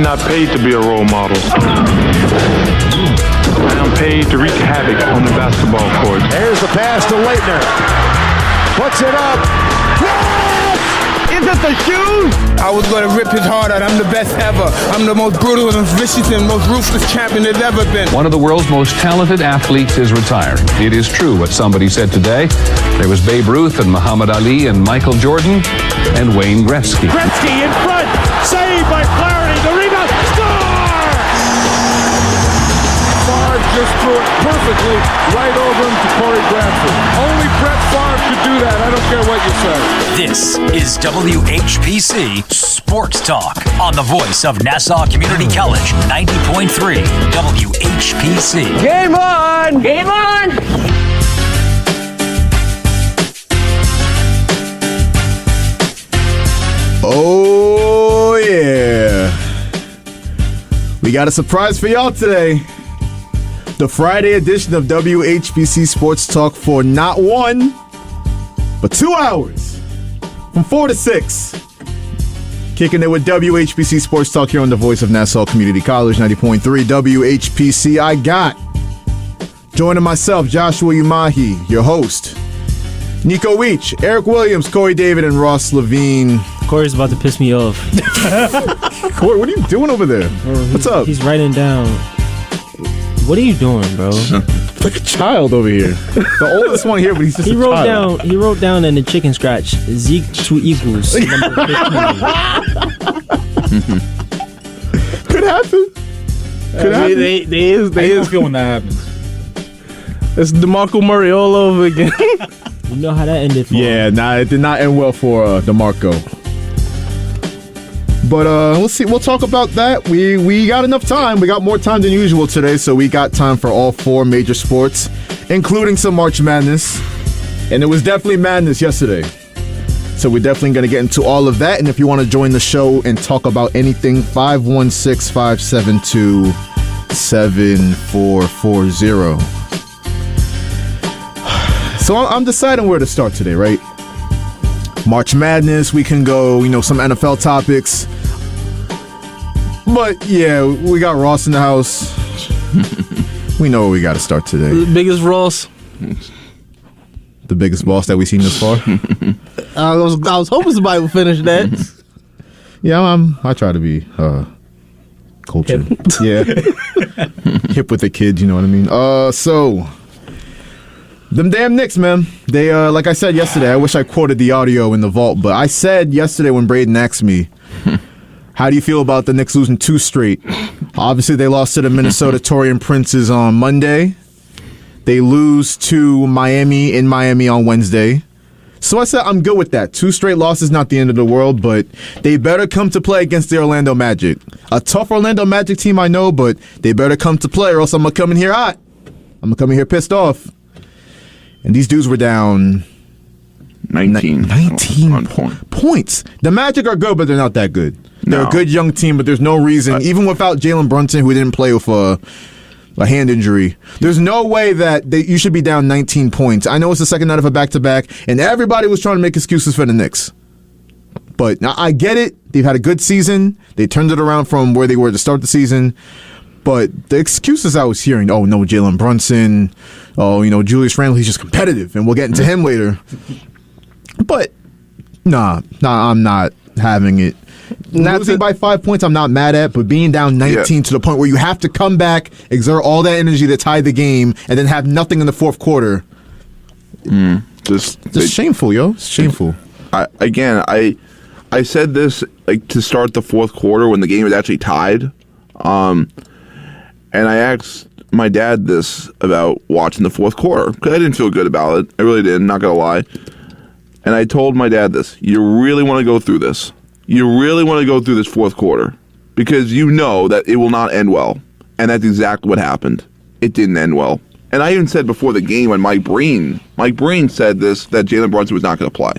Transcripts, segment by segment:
am not paid to be a role model. I am paid to wreak havoc on the basketball court. There's the pass to Leitner. Puts it up. Yes! Is it the shoes? I was going to rip his heart out. I'm the best ever. I'm the most brutal and vicious and most ruthless champion there's ever been. One of the world's most talented athletes is retiring. It is true what somebody said today. There was Babe Ruth and Muhammad Ali and Michael Jordan and Wayne Gretzky. Gretzky in front. Saved by Flaherty. The rebound. Score! Favre just threw it perfectly right over him to Corey Bradford. Only Brett Favre could do that. I don't care what you say. This is WHPC Sports Talk on the voice of Nassau Community College, 90.3 WHPC. Game on! Game on! Oh, yeah. We got a surprise for y'all today. The Friday edition of WHPC Sports Talk for not 1, but 2 hours. From 4 to 6. Kicking it with WHPC Sports Talk here on the voice of Nassau Community College, 90.3 WHPC. I got, joining myself, Joshua Umahi, your host. Nico Weech, Eric Williams, Corey David, and Ross Levine. Corey's about to piss me off. Corey, what are you doing over there? What's up? He's writing down. What are you doing, bro? Like a child over here. The oldest one here, but he's just He wrote down in the chicken scratch, Zeke 2 equals number 15. Could happen. Could happen. They is feeling that happens. It's DeMarco Murray all over again. You know how that ended for him. Yeah, it did not end well for DeMarco. But we'll see. We'll talk about that. We got enough time. We got more time than usual today, so we got time for all 4 major sports, including some March Madness. And it was definitely madness yesterday. So we're definitely going to get into all of that. And if you want to join the show and talk about anything, 516-572-7440. So I'm deciding where to start today, right? March Madness, we can go, some NFL topics. But, yeah, we got Ross in the house. We know where we got to start today. The biggest Ross. The biggest boss that we've seen this far. I was hoping somebody would finish that. Yeah, I try to be cultured. Yeah. Hip with the kids, you know what I mean? So... them damn Knicks, man. They, like I said yesterday, I wish I quoted the audio in the vault, but I said yesterday when Braden asked me, how do you feel about the Knicks losing 2 straight? Obviously, they lost to the Minnesota Torian Princes on Monday. They lose to Miami in Miami on Wednesday. So I said I'm good with that. 2 straight losses, not the end of the world, but they better come to play against the Orlando Magic. A tough Orlando Magic team, I know, but they better come to play or else I'm going to come in here hot. I'm going to come in here pissed off. And these dudes were down 19 points. The Magic are good, but they're not that good. They're a good young team, but there's no reason, even without Jalen Brunson, who didn't play with a hand injury, there's no way that you should be down 19 points. I know it's the second night of a back-to-back, and everybody was trying to make excuses for the Knicks. But now I get it. They've had a good season. They turned it around from where they were to start the season. But the excuses I was hearing, oh, no, Jalen Brunson, Julius Randle, he's just competitive, and we'll get into him later. But, nah, I'm not having it. Losing by 5 points, I'm not mad at, but being down 19 to the point where you have to come back, exert all that energy to tie the game, and then have nothing in the fourth quarter. Just shameful, yo. It's shameful. I said this to start the fourth quarter when the game was actually tied. And I asked my dad this about watching the fourth quarter because I didn't feel good about it. I really didn't, not going to lie. And I told my dad this. You really want to go through this. You really want to go through this fourth quarter because you know that it will not end well. And that's exactly what happened. It didn't end well. And I even said before the game when Mike Breen said this, that Jalen Brunson was not going to play.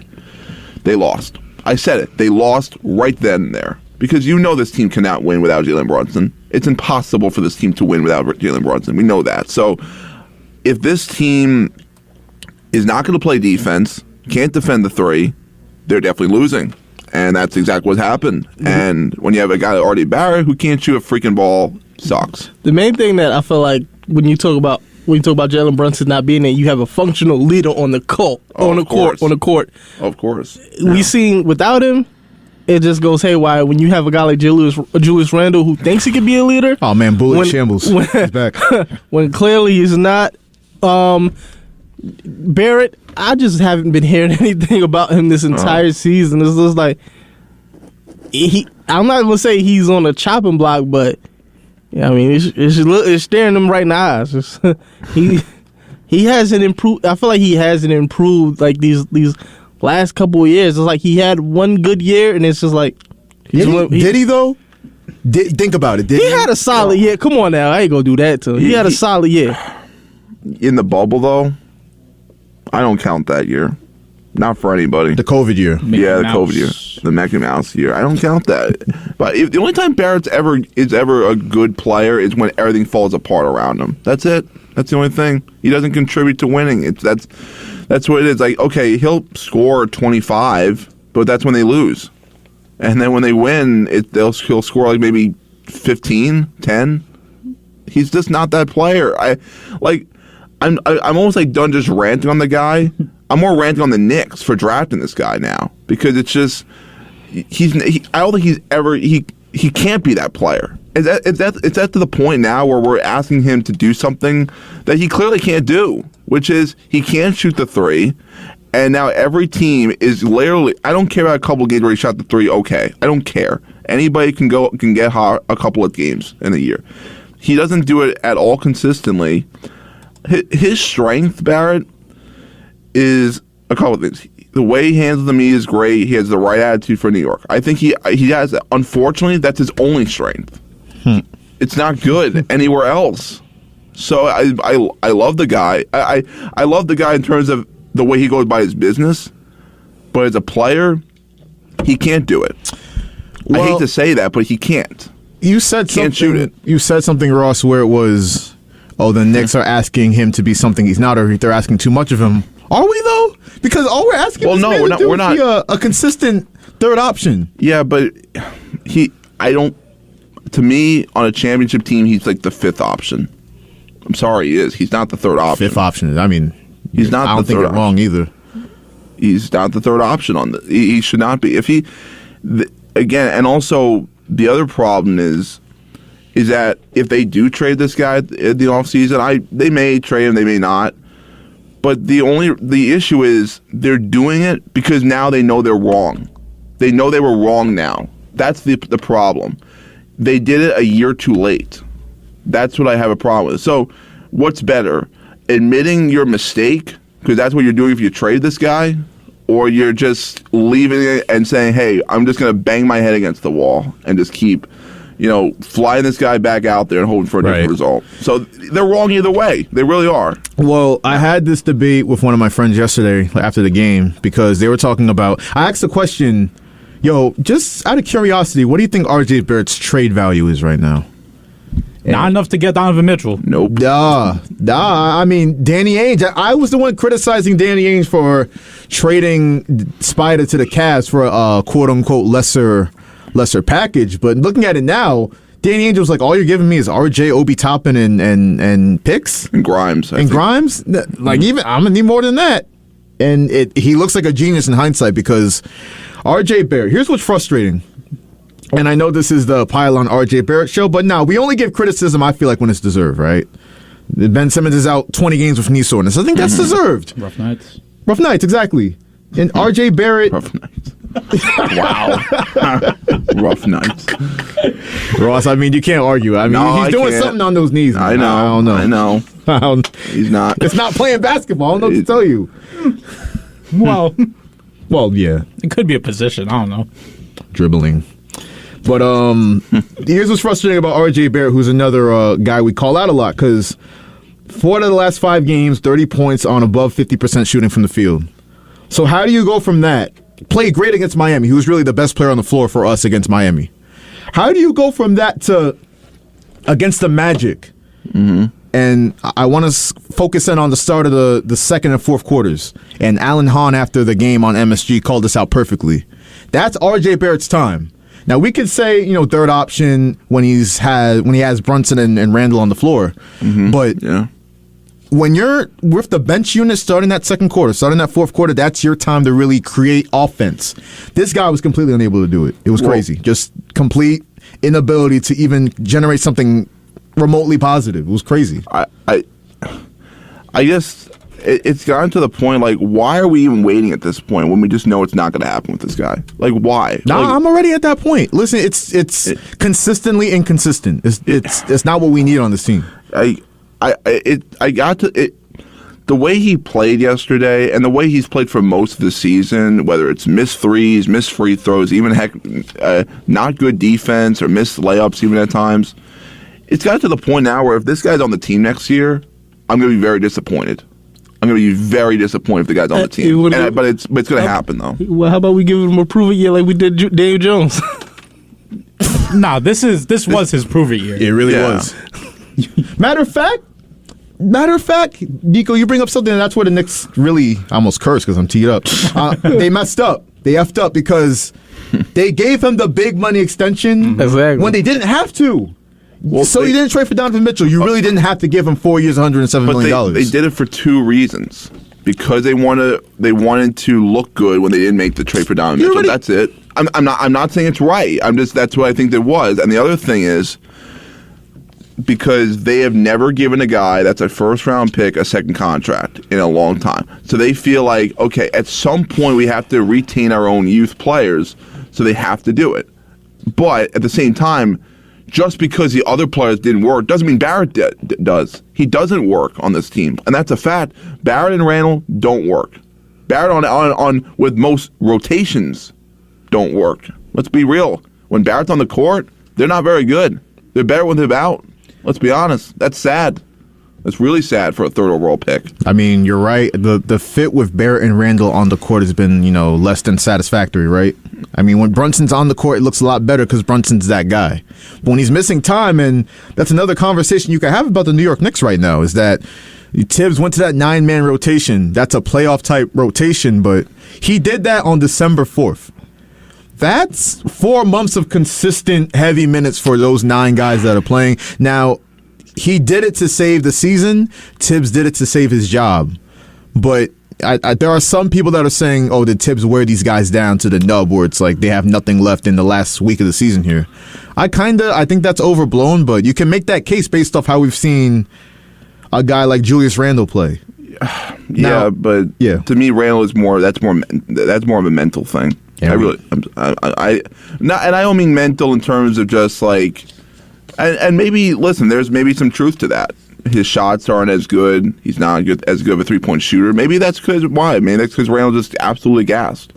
They lost. I said it. They lost right then and there. Because you know this team cannot win without Jalen Brunson. It's impossible for this team to win without Jalen Brunson. We know that. So if this team is not going to play defense, can't defend the three, they're definitely losing. And that's exactly what happened. And when you have a guy like R.J. Barrett who can't shoot a freaking ball, sucks. The main thing that I feel like when you talk about Jalen Brunson not being there, you have a functional leader on the court. On the court. Of course. We seen without him, it just goes haywire. When you have a guy like Julius Randle who thinks he could be a leader. Oh man, bullet shambles. He's back. When clearly he's not. Barrett, I just haven't been hearing anything about him this entire season. It's just like I'm not gonna say he's on a chopping block, but yeah, I mean it's staring him right in the eyes. He hasn't improved. I feel like he hasn't improved like these last couple of years. It's like he had one good year, and it's just like did he though? Think about it. He had a solid year. Come on now, I ain't gonna do that to him. He had a solid year. In the bubble though, I don't count that year. Not for anybody. The COVID year. The COVID year. The Mickey Mouse year. I don't count that. But the only time Barrett's ever a good player is when everything falls apart around him. That's it. That's the only thing. He doesn't contribute to winning. That's what it is. Like, okay, he'll score 25, but that's when they lose. And then when they win, he'll score like maybe 15, 10. He's just not that player. I'm almost like done just ranting on the guy. I'm more ranting on the Knicks for drafting this guy now because it's just I don't think he can't be that player. It's at to the point now where we're asking him to do something that he clearly can't do, which is he can't shoot the three. And now every team is literally, I don't care about a couple of games where he shot the three. Okay, I don't care. Anybody can get hot a couple of games in a year. He doesn't do it at all consistently. His strength, Barrett, is a couple of things. The way he handles the media is great. He has the right attitude for New York. I think he has. Unfortunately, that's his only strength. It's not good anywhere else. So I love the guy. I love the guy in terms of the way he goes by his business, but as a player, he can't do it. Well, I hate to say that, but he can't. You said can't shoot it. You said something, Ross, where it was, the Knicks are asking him to be something he's not, or they're asking too much of him. Are we though? Because all we're asking is we're not be a consistent third option. Yeah, but to me, on a championship team, he's like the fifth option. I'm sorry, he is. He's not the third option. Fifth option. I mean, he's not. I don't think it's wrong either. He's not the third option on the. He should not be. Again, and also the other problem is that if they do trade this guy in the offseason, they may trade him, they may not. But the issue is they're doing it because now they know they're wrong. They know they were wrong now. That's the problem. They did it a year too late. That's what I have a problem with. So what's better? Admitting your mistake, because that's what you're doing if you trade this guy, or you're just leaving it and saying, hey, I'm just going to bang my head against the wall and just keep, flying this guy back out there and hoping for a different result. So they're wrong either way. They really are. Well, I had this debate with one of my friends yesterday after the game because they were talking about, I asked the question, just out of curiosity, what do you think R.J. Barrett's trade value is right now? Not enough to get Donovan Mitchell. Nope. I mean, Danny Ainge. I was the one criticizing Danny Ainge for trading Spider to the Cavs for a quote-unquote lesser package. But looking at it now, Danny Ainge was like, all you're giving me is RJ, Obi Toppin, and picks? And Grimes. Grimes? Like, even I'm going to need more than that. And he looks like a genius in hindsight because RJ Barrett, here's what's frustrating. And I know this is the Pile on RJ Barrett show, but no, we only give criticism, I feel like, when it's deserved, right? Ben Simmons is out 20 games with knee soreness. I think that's deserved. Rough nights. Rough nights, exactly. And RJ Barrett. Rough nights. Wow. Rough nights. Ross, I mean, you can't argue. I mean, he's doing something on those knees. Man. I don't know. I know. He's not. It's not playing basketball. I don't know what to tell you. Well, yeah. It could be a position. I don't know. Dribbling. But here's what's frustrating about R.J. Barrett, who's another guy we call out a lot, because 4 out of the last 5 games, 30 points on above 50% shooting from the field. So how do you go from that? Played great against Miami. He was really the best player on the floor for us against Miami. How do you go from that to against the Magic? and I want to focus in on the start of the second and fourth quarters. And Alan Hahn, after the game on MSG, called this out perfectly. That's R.J. Barrett's time. Now, we could say, third option when he has Brunson and Randall on the floor. But when you're with the bench unit starting that second quarter, starting that fourth quarter, that's your time to really create offense. This guy was completely unable to do it. It was crazy. Just complete inability to even generate something remotely positive. It was crazy. I guess it's gotten to the point, like, why are we even waiting at this point when we just know it's not going to happen with this guy? Like, why? Nah, I'm already at that point. Listen, it's consistently inconsistent. It's not what we need on this team. The way he played yesterday and the way he's played for most of the season, whether it's missed threes, missed free throws, even not good defense or missed layups even at times, it's got to the point now where if this guy's on the team next year, I'm going to be very disappointed. I'm going to be very disappointed if the guy's on the team. But it's going to happen, though. Well, how about we give him a prove it year like we did Daniel Jones? Nah, this was his prove it year. It really was. Matter of fact, Nico, you bring up something, and that's where the Knicks really almost cursed because I'm teed up. They messed up. They effed up because they gave him the big money extension when they didn't have to. Well, you didn't trade for Donovan Mitchell. You really didn't have to give him 4 years, $107 million. They did it for two reasons. Because they wanted to look good when they didn't make the trade for Donovan Mitchell. That's it. I'm not saying it's right. That's what I think it was. And the other thing is, because they have never given a guy that's a first-round pick a second contract in a long time. So they feel like, okay, at some point we have to retain our own youth players, so they have to do it. But at the same time, just because the other players didn't work doesn't mean Barrett does. He doesn't work on this team, and that's a fact. Barrett and Randall don't work. Barrett on with most rotations don't work. Let's be real. When Barrett's on the court, they're not very good. They're better when they're out. Let's be honest. That's sad. That's really sad for a third overall pick. I mean, you're right. The fit with Barrett and Randall on the court has been, less than satisfactory, right? I mean, when Brunson's on the court, it looks a lot better because Brunson's that guy. But when he's missing time, and that's another conversation you can have about the New York Knicks right now, is that Tibbs went to that 9-man rotation. That's a playoff-type rotation, but he did that on December 4th. That's 4 months of consistent heavy minutes for those 9 guys that are playing. Now, he did it to save the season. Tibbs did it to save his job. But there are some people that are saying, oh, did Tibbs wear these guys down to the nub where it's like they have nothing left in the last week of the season here? I think that's overblown, but you can make that case based off how we've seen a guy like Julius Randle play. To me, Randle is more of a mental thing. Yeah, I don't mean mental in terms of just like, and maybe, listen, there's maybe some truth to that. His shots aren't as good. He's not as good of a three-point shooter. Maybe that's because why? Maybe that's because Randall just absolutely gassed.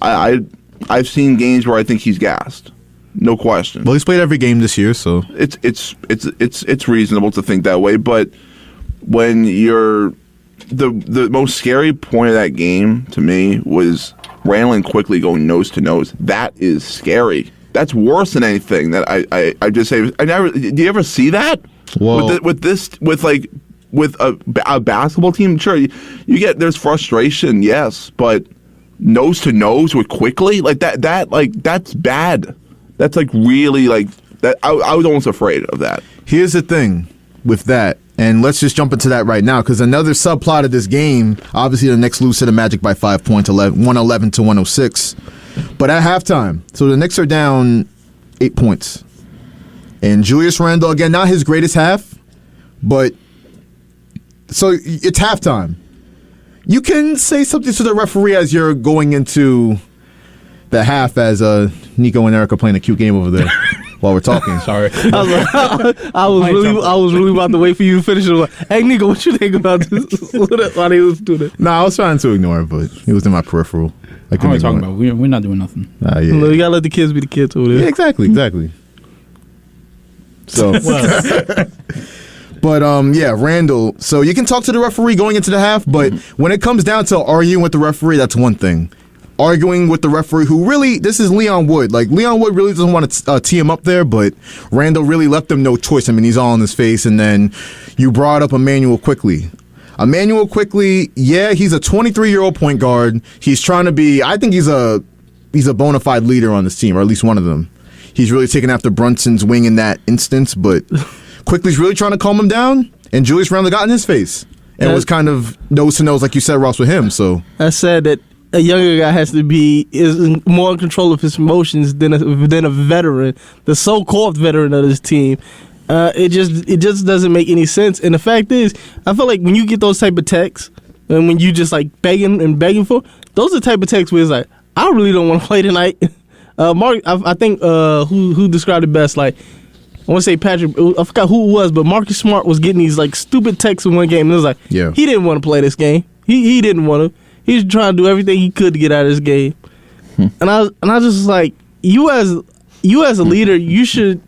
I've seen games where I think he's gassed, no question. Well, he's played every game this year, so it's reasonable to think that way. But when you're the most scary point of that game to me was Randall and Quickly going nose to nose. That is scary. That's worse than anything that I just say. Do you ever see that? Well, with a basketball team? Sure, there's frustration, yes, but nose to nose with Quickly like that's bad. That's like really like that. I was almost afraid of that. Here's the thing with that. And let's just jump into that right now, because another subplot of this game, obviously the Knicks lose to the Magic by 5 points, 111 to 106. But at halftime, so the Knicks are down 8 points. And Julius Randle, again, not his greatest half, but so it's halftime. You can say something to the referee as you're going into the half, as Nico and Eric are playing a cute game over there. While we're talking. Sorry. I was really about to wait for you to finish it. Hey, Nico, what you think about this? While they was doing it? Nah, I was trying to ignore it, but it was in my peripheral. What are we talking about? We're not doing nothing. Yeah. Look, you gotta let the kids be the kids over there. Yeah, exactly. So, but Randall. So you can talk to the referee going into the half, but when it comes down to arguing with the referee, that's one thing. arguing with the referee, who really, this is Leon Wood. Like, Leon Wood really doesn't want to tee him up there, but Randall really left him no choice. I mean, he's all in his face. And then you brought up Emmanuel Quickley. Emmanuel Quickley, yeah, he's a 23-year-old point guard. He's trying to be, I think he's a bona fide leader on this team, or at least one of them. He's really taken after Brunson's wing in that instance, but Quickley's really trying to calm him down, and Julius Randle got in his face and was kind of nose to nose, like you said, Ross, with him. So I said that a younger guy has to be more in control of his emotions than a veteran, the so-called veteran of this team. It just doesn't make any sense. And the fact is, I feel like when you get those type of texts, and when you just like begging for, those are the type of texts where it's like, I really don't want to play tonight. Mark, I think who described it best, like, I want to say Patrick, I forgot who it was, but Marcus Smart was getting these like stupid texts in one game, and it was like, he didn't want to play this game. He didn't want to. He was trying to do everything he could to get out of this game. And I just was like, you as a leader, you should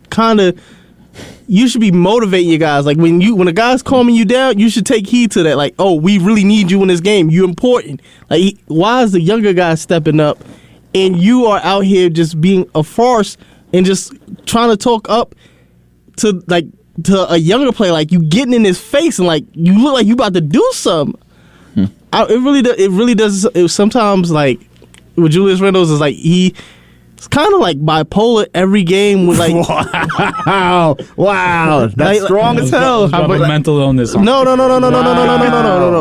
be motivating your guys. Like when a guy's calming you down, you should take heed to that. Like, oh, we really need you in this game. You're important. Like, why is the younger guy stepping up, and you are out here just being a farce and just trying to talk up to a younger player? Like, you getting in his face and like you look like you about to do something. It really does. Sometimes, like with Julius Randle, is like it's kind of like bipolar every game. With like, wow, that's like, strong as hell. Mental illness. No.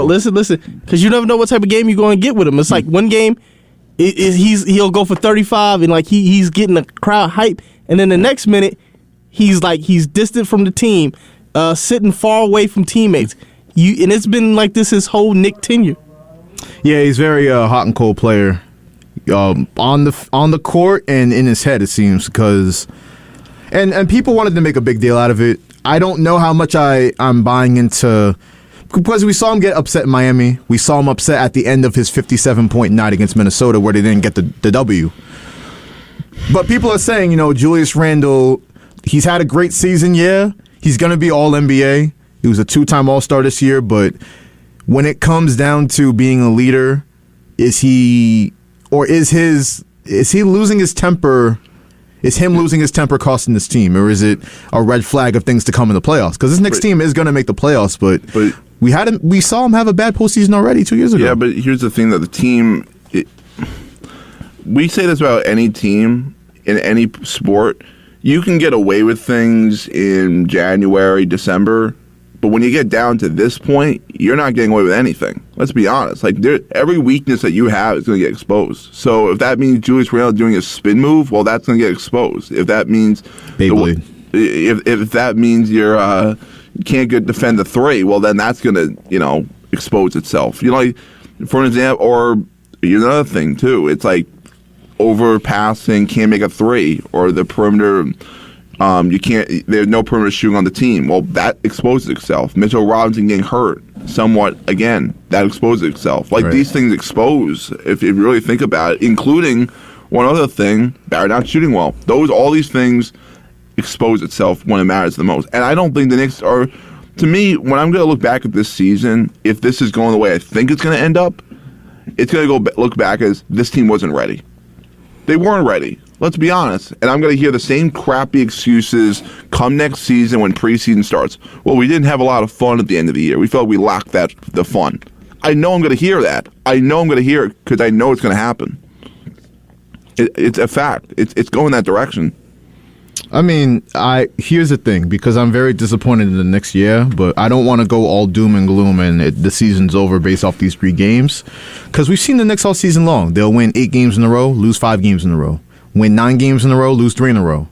Listen, because you never know what type of game you're going to get with him. It's like one game, he'll go for 35 and like he's getting the crowd hype, and then the next minute he's distant from the team, sitting far away from teammates. And it's been like this his whole Knick tenure. Yeah, he's very hot and cold player on the court and in his head, it seems, because and people wanted to make a big deal out of it. I don't know how much I'm buying into, because we saw him get upset in Miami. We saw him upset at the end of his 57-point night against Minnesota where they didn't get the W. But people are saying, Julius Randle, he's had a great season, yeah. He's going to be All-NBA. He was a 2-time All-Star this year, but when it comes down to being a leader, is he losing his temper? Is him losing his temper costing this team, or is it a red flag of things to come in the playoffs? Because this Knicks team is going to make the playoffs, but we saw him have a bad postseason already 2 years ago. Yeah, but here's the thing: that the team, we say this about any team in any sport. You can get away with things in January, December. But when you get down to this point, you're not getting away with anything. Let's be honest. Like, every weakness that you have is going to get exposed. So if that means Julius Randle doing a spin move, well, that's going to get exposed. If that means if that means you can't defend the three, well, then that's going to expose itself. like, for an example, or another thing too. It's like overpassing, can't make a three, or the perimeter. You can't. There's no perimeter shooting on the team. Well, that exposes itself. Mitchell Robinson getting hurt somewhat again. That exposes itself. Like, these things expose if you really think about it. Including one other thing: Barrett not shooting well. All these things expose itself when it matters the most. And I don't think the Knicks are. To me, when I'm going to look back at this season, if this is going the way I think it's going to end up, it's going to look back as this team wasn't ready. They weren't ready. Let's be honest. And I'm going to hear the same crappy excuses come next season when preseason starts. Well, we didn't have a lot of fun at the end of the year. We felt we lacked the fun. I know I'm going to hear that. I know I'm going to hear it because I know it's going to happen. It's a fact. It's going that direction. I mean, here's the thing, because I'm very disappointed in the next year, but I don't want to go all doom and gloom and the season's over based off these 3 games, because we've seen the Knicks all season long. They'll win 8 games in a row, lose 5 games in a row. Win 9 games in a row, lose 3 in a row.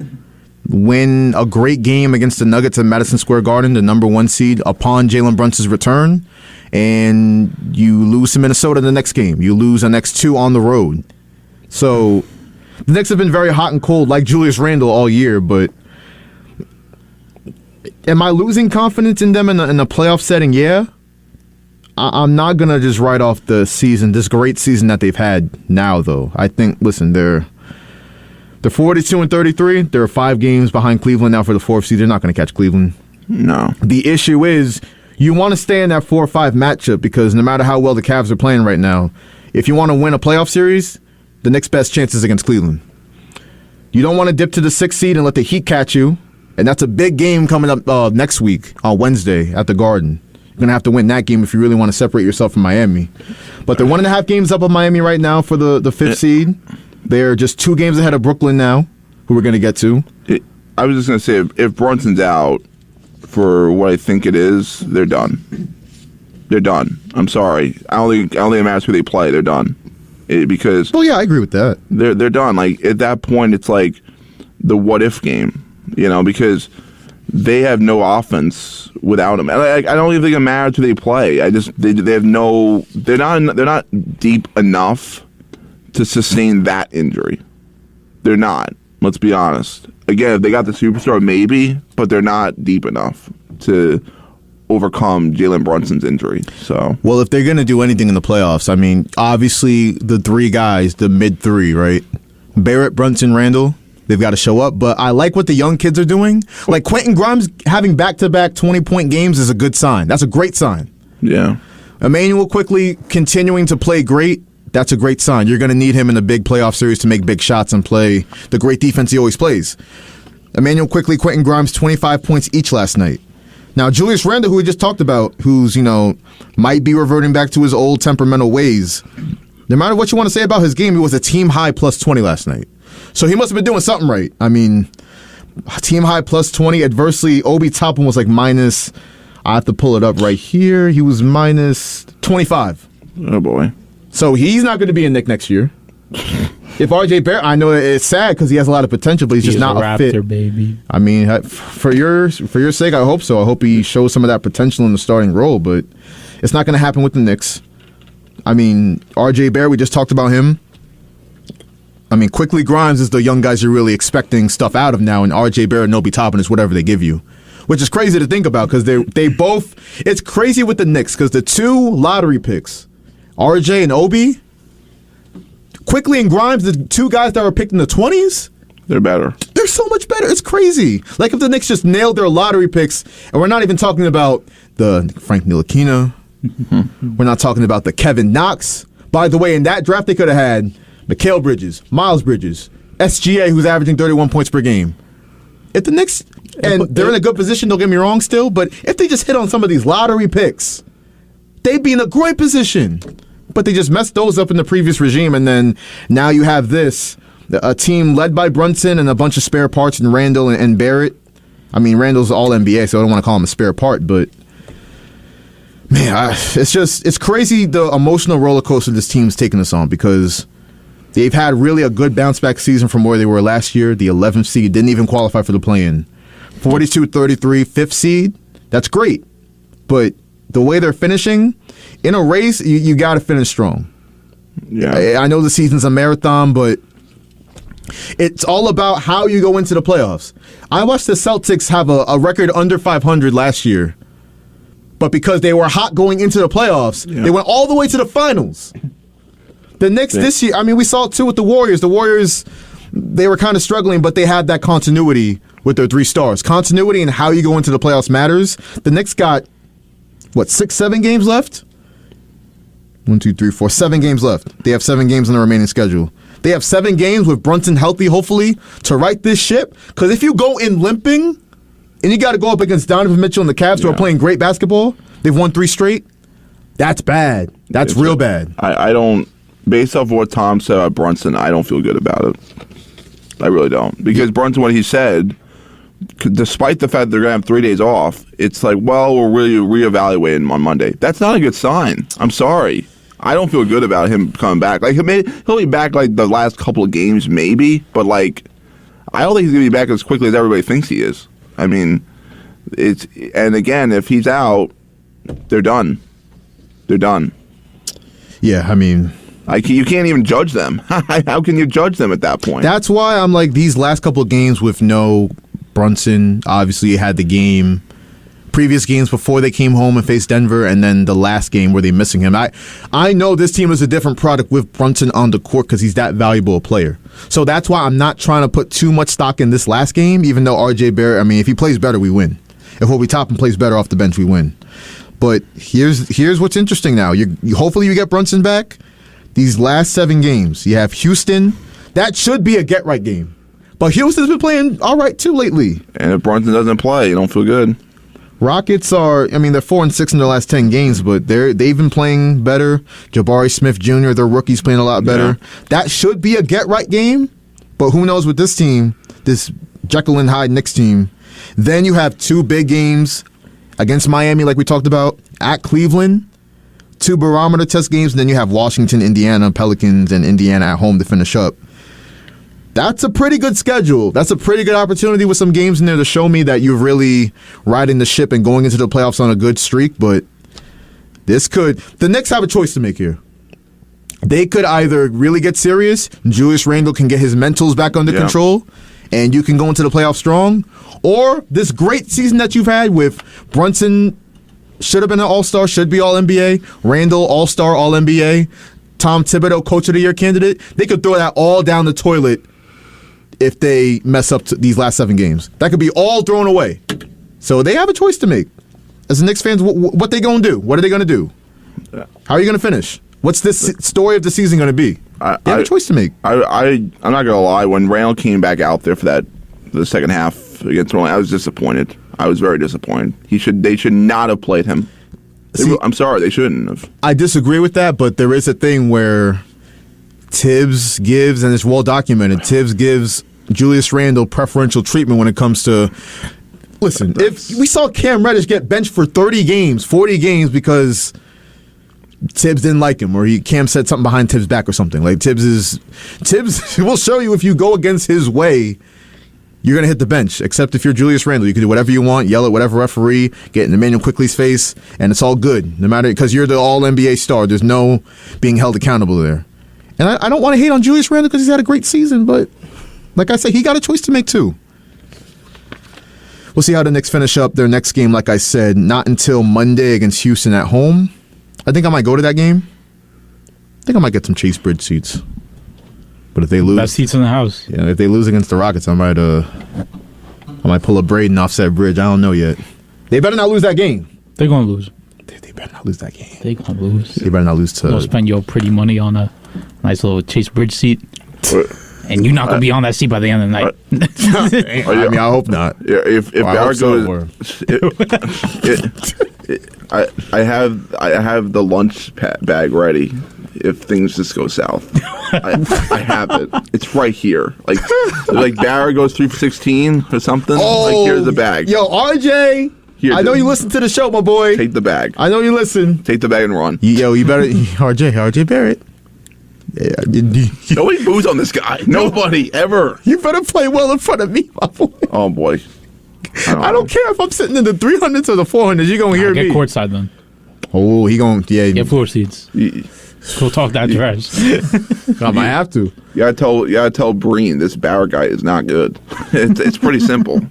Win a great game against the Nuggets at Madison Square Garden, the number 1 seed, upon Jalen Brunson's return, and you lose to Minnesota the next game. You lose the next 2 on the road. So the Knicks have been very hot and cold, like Julius Randle, all year, but am I losing confidence in them in a playoff setting? Yeah. I'm not going to just write off the season, this great season that they've had now, though. I think, listen, they're 42-33. They're 5 games behind Cleveland now for the 4th seed. They're not going to catch Cleveland. No. The issue is you want to stay in that 4-5 matchup, because no matter how well the Cavs are playing right now, if you want to win a playoff series, the Knicks' best chances against Cleveland. You don't want to dip to the 6th seed and let the Heat catch you. And that's a big game coming up next week on Wednesday at the Garden. You're going to have to win that game if you really want to separate yourself from Miami. But they're 1.5 games up of Miami right now for the 5th seed. They're just 2 games ahead of Brooklyn now, who we're going to get to. I was just going to say, if Brunson's out for what I think it is, they're done. They're done. I'm sorry. I don't think it matters who they play. They're done. Because well, yeah, I agree with that. They're done. Like at that point, it's like the what if game, because they have no offense without him. And I don't even think it matters who they play. They have no. They're not deep enough to sustain that injury. They're not. Let's be honest. Again, if they got the superstar, maybe, but they're not deep enough to overcome Jalen Brunson's injury. So, well, if they're going to do anything in the playoffs, I mean, obviously the 3 guys, the mid 3, right? Barrett, Brunson, Randall, they've got to show up. But I like what the young kids are doing. Like Quentin Grimes having back-to-back 20-point games is a good sign. That's a great sign. Yeah. Emmanuel quickly continuing to play great. That's a great sign. You're going to need him in a big playoff series to make big shots and play the great defense he always plays. Emmanuel quickly, Quentin Grimes, 25 points each last night. Now, Julius Randle, who we just talked about, who's, might be reverting back to his old temperamental ways. No matter what you want to say about his game, he was a team high plus 20 last night. So he must have been doing something right. I mean, team high plus 20. Adversely, Obi Toppin was like minus, I have to pull it up right here. He was minus 25. Oh, boy. So he's not going to be a Knick next year. If RJ Barrett, I know it's sad because he has a lot of potential, but he's just not a fit. Baby. I mean, for your sake, I hope so. I hope he shows some of that potential in the starting role, but it's not going to happen with the Knicks. I mean, RJ Barrett, we just talked about him. I mean, quickly Grimes is the young guys you're really expecting stuff out of now, and RJ Barrett and Obi Toppin is whatever they give you, which is crazy to think about because they both. It's crazy with the Knicks because the 2 lottery picks, RJ and Obi. Quickly and Grimes, the 2 guys that were picked in the 20s, they're better. They're so much better. It's crazy. Like if the Knicks just nailed their lottery picks, and we're not even talking about the Frank Ntilikina. We're not talking about the Kevin Knox. By the way, in that draft, they could have had Mikal Bridges, Miles Bridges, SGA, who's averaging 31 points per game. If the Knicks, and they're in a good position, don't get me wrong still, but if they just hit on some of these lottery picks, they'd be in a great position. But they just messed those up in the previous regime, and then now you have this, a team led by Brunson and a bunch of spare parts in Randall and Barrett. I mean, Randall's all NBA, so I don't want to call him a spare part, but man, it's crazy the emotional roller coaster this team's taking us on because they've had really a good bounce back season from where they were last year. The 11th seed didn't even qualify for the play-in. 42-33, 5th seed, that's great, but the way they're finishing in a race, you got to finish strong. Yeah, I know the season's a marathon, but it's all about how you go into the playoffs. I watched the Celtics have a record under 500 last year, but because they were hot going into the playoffs, they went all the way to the finals. The Knicks this year, I mean, we saw it too with the Warriors. The Warriors, they were kind of struggling, but they had that continuity with their 3 stars. Continuity and how you go into the playoffs matters. The Knicks got 6-7 games left? 1, 2, 3, 4, 7 games left. They have 7 games on the remaining schedule. They have 7 games with Brunson healthy, hopefully, to right this ship. Because if you go in limping, and you got to go up against Donovan Mitchell and the Cavs who are playing great basketball, they've won 3 straight, that's bad. That's real bad. I don't, based off what Tom said about Brunson, I don't feel good about it. I really don't. Because Brunson, what he said, despite the fact they're going to have 3 days off, it's like, well, we're really reevaluating on Monday. That's not a good sign. I'm sorry. I don't feel good about him coming back. Like he'll be back like the last couple of games, maybe, but like I don't think he's gonna be back as quickly as everybody thinks he is. I mean, and again, if he's out, they're done. They're done. Yeah, I mean, you can't even judge them. How can you judge them at that point? That's why I'm like these last couple of games with no Brunson. Obviously, had the game. Previous games before they came home and faced Denver, and then the last game where they're missing him. I know this team is a different product with Brunson on the court because he's that valuable a player. So that's why I'm not trying to put too much stock in this last game, even though RJ Barrett, I mean, if he plays better, we win. If Obi Toppin plays better off the bench, we win. But here's what's interesting now. Hopefully you get Brunson back. these last 7 games, you have Houston. That should be a get-right game. But Houston's been playing all right, too, lately. And if Brunson doesn't play, you don't feel good. Rockets are, they're 4-6 in their last 10 games, but they've been playing better. Jabari Smith Jr., their rookie's playing a lot better. Yeah. That should be a get-right game, but who knows with this team, this Jekyll and Hyde Knicks team. Then you have 2 big games against Miami, like we talked about, at Cleveland. 2 barometer test games, and then you have Washington, Indiana, Pelicans, and Indiana at home to finish up. That's a pretty good schedule. That's a pretty good opportunity with some games in there to show me that you're really riding the ship and going into the playoffs on a good streak, but the Knicks have a choice to make here. They could either really get serious, Julius Randle can get his mentals back under control, and you can go into the playoffs strong, or this great season that you've had with Brunson should have been an All-Star, should be All-NBA, Randle All-Star, All-NBA, Tom Thibodeau Coach of the Year candidate, they could throw that all down the toilet if they mess up these last 7 games. That could be all thrown away. So they have a choice to make. As Knicks fans, what they going to do? What are they going to do? How are you going to finish? What's this story of the season going to be? They have a choice to make. I'm not going to lie. When Randall came back out there for the second half against Orlando, I was disappointed. I was very disappointed. They should not have played him. I'm sorry, they shouldn't have. I disagree with that, but there is a thing where Tibbs gives, and it's well documented, Tibbs gives Julius Randle preferential treatment when it comes to, listen, if we saw Cam Reddish get benched for 30 games, 40 games because Tibbs didn't like him, or Cam said something behind Tibbs' back or something. Like Tibbs will show you if you go against his way, you're going to hit the bench, except if you're Julius Randle. You can do whatever you want, yell at whatever referee, get in Emmanuel Quickley's face, and it's all good, no matter, because you're the All-NBA star. There's no being held accountable there. And I don't want to hate on Julius Randle because he's had a great season, but like I said, he got a choice to make too. We'll see how the Knicks finish up their next game, like I said, not until Monday against Houston at home. I think I might go to that game. I think I might get some Chase Bridge seats. But if they lose, best seats in the house. Yeah, if they lose against the Rockets, I might pull a Braden offset bridge. I don't know yet. They better not lose that game. They're gonna lose. They better not lose that game. They're gonna lose. They better not lose to. You'll spend your pretty money on a nice little Chase Bridge seat, and you're not gonna be on that seat by the end of the night. I mean, I hope not. Yeah, if Barrett goes, I have the lunch bag ready. If things just go south, I have it. It's right here. Like Barrett goes 3 for 16 or something. Here's the bag. Yo, RJ. I know you listen to the show, my boy. Take the bag. I know you listen. Take the bag and run. Yo, you better RJ Barrett. Yeah, nobody boos on this guy. Nobody ever. You better play well in front of me, my boy. Oh boy. I don't care if I'm sitting in the 300s or the 400s. You're gonna hear me. Get courtside then. Oh, he gonna get floor seats. We'll talk that trash. I might have to. You gotta tell Breen this Barrett guy is not good. It's pretty simple.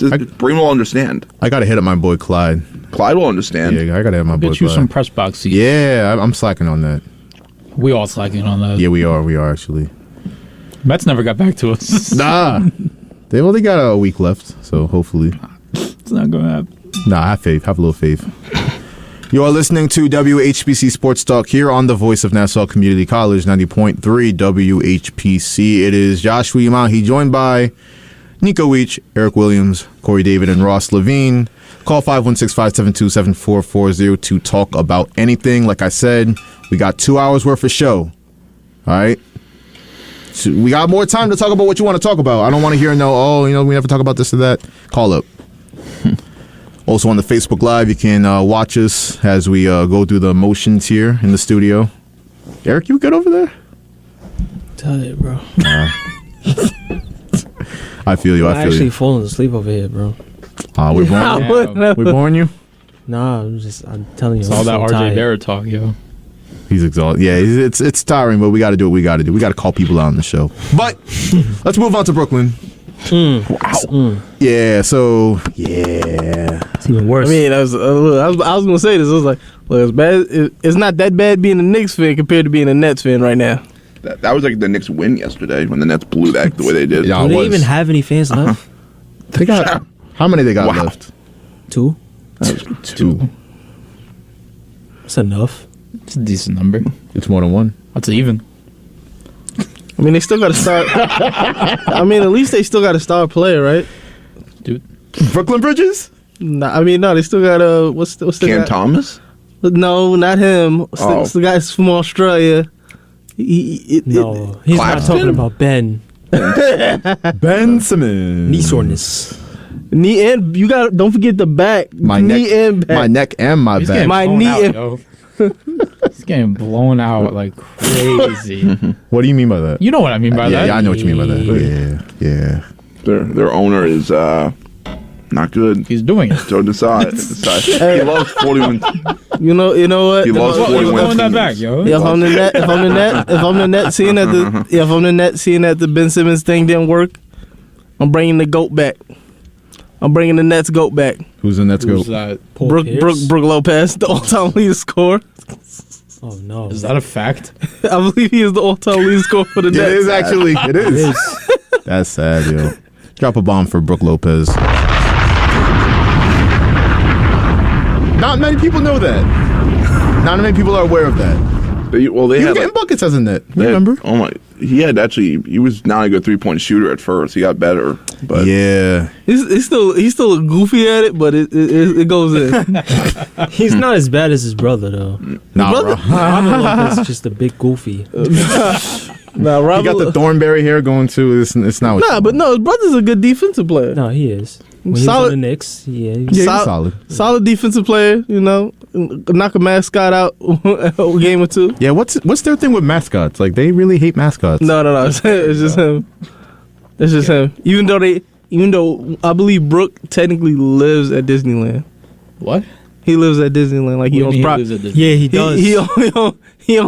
Breen will understand. I gotta hit up my boy Clyde. Clyde will understand. Yeah, I gotta hit my boy Clyde. Get you some press box seats. Yeah, I'm slacking on that. We all slacking on that. Yeah, we are actually. Mets never got back to us. Nah. They only got a week left, so hopefully. It's not gonna happen. Nah, have faith. Have a little faith. You are listening to WHPC Sports Talk here on the voice of Nassau Community College, 90.3 WHPC. It is Joshua Umahi, joined by Nico Weech, Eric Williams, Corey David, and Ross Levine. Call 516-572-7440 to talk about anything. Like I said, we got 2 hours worth of show. All right? So we got more time to talk about what you want to talk about. I don't want to hear we never talk about this or that. Call up. Also on the Facebook Live, you can watch us as we go through the motions here in the studio. Eric, you good over there? Tell it, bro. I feel you. I'm actually falling asleep over here, bro. We're boring you? Nah, I'm telling you. It's all that RJ Barrett talk, yo. He's exhausted. Yeah, it's tiring, but we got to do what we got to do. We got to call people out on the show. But let's move on to Brooklyn. Wow. Yeah. So yeah, it's even worse. I mean, I was gonna say this. I was like, well, it's bad. It's not that bad being a Knicks fan compared to being a Nets fan right now. That was like the Knicks win yesterday when the Nets blew that the way they did. Do they even have any fans left? They got how many they got left? 2. Two. That's enough. It's a decent number. It's more than one. That's even. I mean, they still got to start. I mean, at least they still got a star player, right? Dude. Brooklyn Bridges? No, they still got what's the Cam guy? Thomas? No, not him. It's the guy from Australia. He's not talking about Ben. Ben Simmons. Knee soreness. Knee and don't forget the back. My knee neck, and back. my neck and my He's back. getting My blown knee out, and- yo. He's getting blown out like crazy. What do you mean by that? You know what I mean by that. Yeah, I know what you mean by that. Yeah. Their owner is not good. He's doing it. So decide. He loves 41. You know what? He loves He's 41 blowing that teams. back, yo. If I'm the net, seeing that the Ben Simmons thing didn't work, I'm bringing the GOAT back. I'm bringing the Nets GOAT back. Who's the Nets Who's GOAT? that? Brooke Lopez, the all-time leading scorer. Oh no! Is that a fact? I believe he is the all-time leading scorer for the Nets. It is actually. It is. That's sad, yo. Drop a bomb for Brooke Lopez. Not many people know that. Not many people are aware of that. They He had was getting buckets as a net. You remember? Oh my! He was not a good 3-point shooter at first. He got better, but Yeah. He's still goofy at it, but it goes in. He's not as bad as his brother though. Nah, brother- bro. Robert Lopez is just a big goofy. Nah, He Robert. got the Thornberry hair going too. It's not. What His brother's a good defensive player. No, he is. When he was Solid- on the Knicks, yeah. Yeah, he's solid. Solid defensive player. You know, knock a mascot out a game or two. Yeah, what's their thing with mascots? Like they really hate mascots. No. It's just him. It's just him. Even though I believe Brooke technically lives at Disneyland. What? He lives at Disneyland. Like he What do owns you mean property. lives at Disney? Yeah, he does. He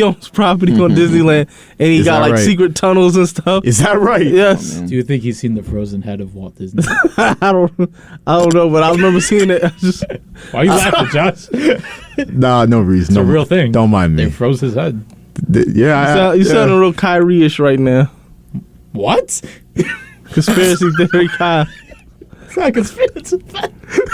owns property on Disneyland, and he Is got that like right? secret tunnels and stuff. Is that right? Yes. Do you think he's seen the frozen head of Walt Disney? I don't know, but I remember seeing it. Why are you laughing, Josh? Nah, no reason. It's a real thing. Don't mind me. They froze his head. You sounding real Kyrie-ish right now. What? Conspiracy theory, Kai. It's not a conspiracy.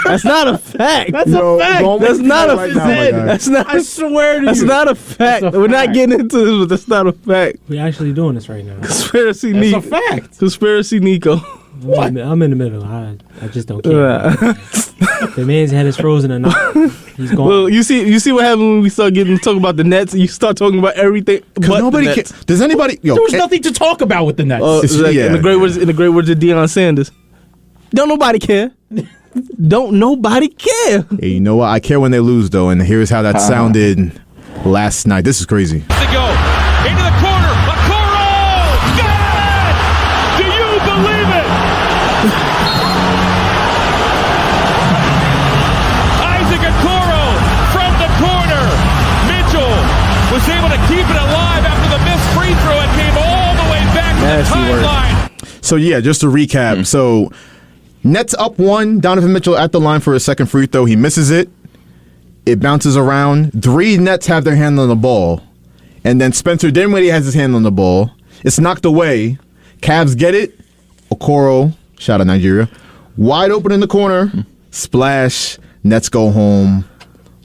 That's not a fact. That's a fact. That's not a right now, my fact. guy. That's not. I swear to That's you. not a fact. That's a We're not fact. getting into this, but that's not a fact. We're actually doing this right now. Conspiracy That's a Nico. fact. Conspiracy Nico. What? I'm in the middle. I just don't care. The man's head is frozen or not. He's gone. Well, you see what happened when we start getting to talk about the Nets, and you start talking about everything. But Nobody the can. Nets. Does anybody? Yo, There was nothing to talk about with the Nets. Yeah. in the great words of Deion Sanders. Don't nobody care. Don't nobody care. Hey, you know what? I care when they lose, though, and here's how that sounded last night. This is crazy. To go into the corner. Okoro! Got it! Do you believe it? Isaac Okoro from the corner. Mitchell was able to keep it alive after the missed free throw and came all the way back to Nasty the work. timeline. So, yeah, just to recap. So, Nets up one. Donovan Mitchell at the line for a second free throw. He misses it. It bounces around. 3 Nets have their hand on the ball. And then Spencer Dinwiddie has his hand on the ball. It's knocked away. Cavs get it. Okoro, shout out Nigeria, wide open in the corner. Splash. Nets go home.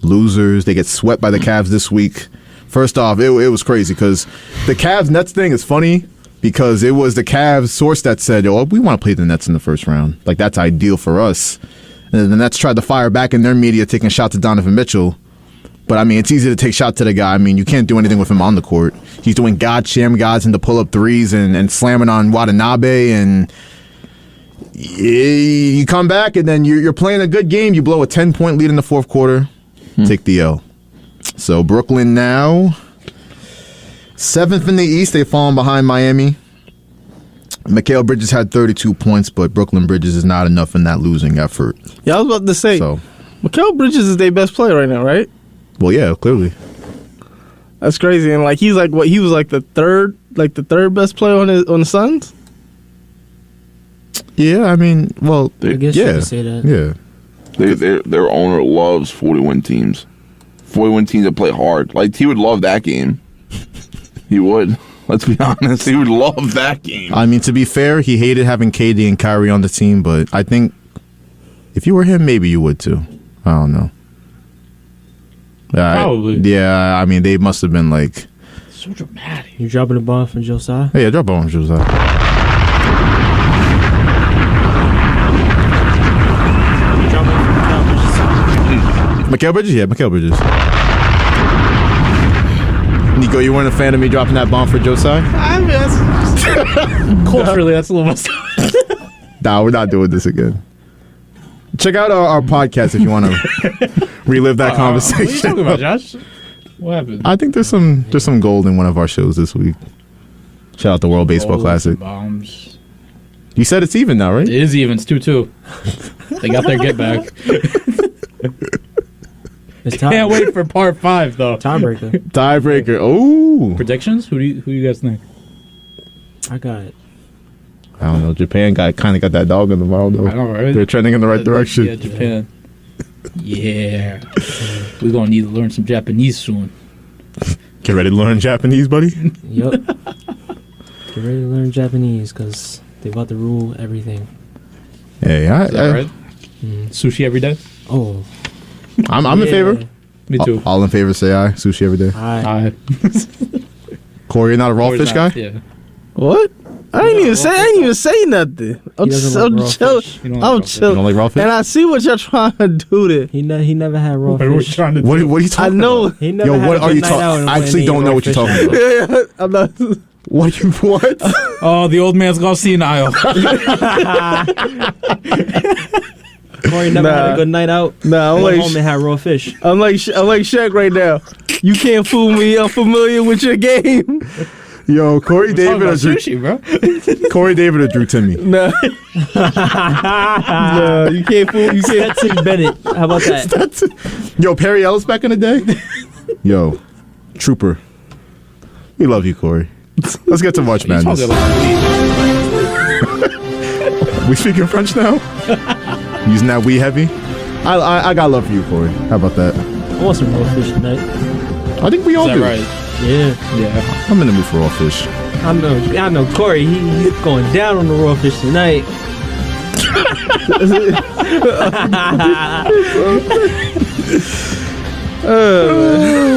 Losers. They get swept by the Cavs this week. First off, it was crazy because the Cavs-Nets thing is funny because it was the Cavs source that said, "Oh, we want to play the Nets in the first round. Like, that's ideal for us." And then the Nets tried to fire back in their media, taking shots at Donovan Mitchell. But, I mean, it's easy to take shots to the guy. I mean, you can't do anything with him on the court. He's doing sham gods into pull-up threes and slamming on Watanabe. And you come back, and then you're playing a good game. You blow a 10-point lead in the fourth quarter. Take the L. So, Brooklyn now 7th in the East. They've fallen behind Miami. Mikal Bridges had 32 points, but Brooklyn Bridges is not enough in that losing effort. Yeah, I was about to say, So, Mikal Bridges is their best player right now, right? well, yeah, clearly. That's crazy. And like he's like what he was like the third best player on the Suns. Yeah, I mean, well, I guess you yeah, could say that. yeah. Their owner loves 41 teams. 41 teams that play hard. Like, he would love that game. He would. Let's be honest. He would love that game. I mean, to be fair, he hated having KD and Kyrie on the team, but I think if you were him, maybe you would too. I don't know. Probably. Yeah, I mean, they must have been like. So dramatic. You dropping the bomb for Josiah? Hey, yeah, drop a bomb for Josiah. Mikal Bridges? Yeah, Mikal Bridges. Nico, you weren't a fan of me dropping that bomb for Josiah? I mean, that's culturally, that's a little messed up. Nah, we're not doing this again. Check out our podcast if you want to relive that conversation. What are you talking about, Josh? What happened? I think there's some gold in one of our shows this week. Shout out the World Baseball Classic. Bombs. You said it's even now, right? It is even. It's 2-2. They got their get back. Can't wait for part 5 though. Tiebreaker. Oh. Predictions? Who do you guys think? I got it. I don't know. Japan kind of got that dog in the mouth though. I know, right? They're trending in the right direction. Yeah, Japan. Yeah. We're gonna need to learn some Japanese soon. Get ready to learn Japanese, buddy. Yup. Get ready to learn Japanese because they about to rule everything. Hey, Is that right? Sushi every day? Oh. I'm in favor. Me too. All in favor say aye. Sushi every day. Aye. Corey, you're not a raw fish guy? Yeah. What? I ain't even say nothing. I'm chilling. You don't like raw fish? And I see what y'all trying to do there. He never had raw What are we fish. trying to do? What are you talking I know. about? He never Yo, had what a are good you night talking out about? and I went actually and don't ate know raw what you're fish. talking about. Yeah, I'm not. What? Oh, the old man's gonna see an aisle. Corey never had a good night out. Nah, I'm went like home and had raw fish. I'm like Shaq right now. You can't fool me. I'm familiar with your game. Yo, Corey David or Drew sushi, bro. Corey David or Drew Timmy? Nah. Nah, you can't fool. You can't. Stetson Bennett. How about that? Yo, Perry Ellis back in the day? Yo, trooper. We love you, Corey. Let's get to March Madness. We speaking French now? Using that we heavy? I got love for you, Corey. How about that? I want some raw fish tonight. I think we all Is do. that right? Yeah. I'm in the mood for raw fish. I know. Corey, he's going down on the raw fish tonight.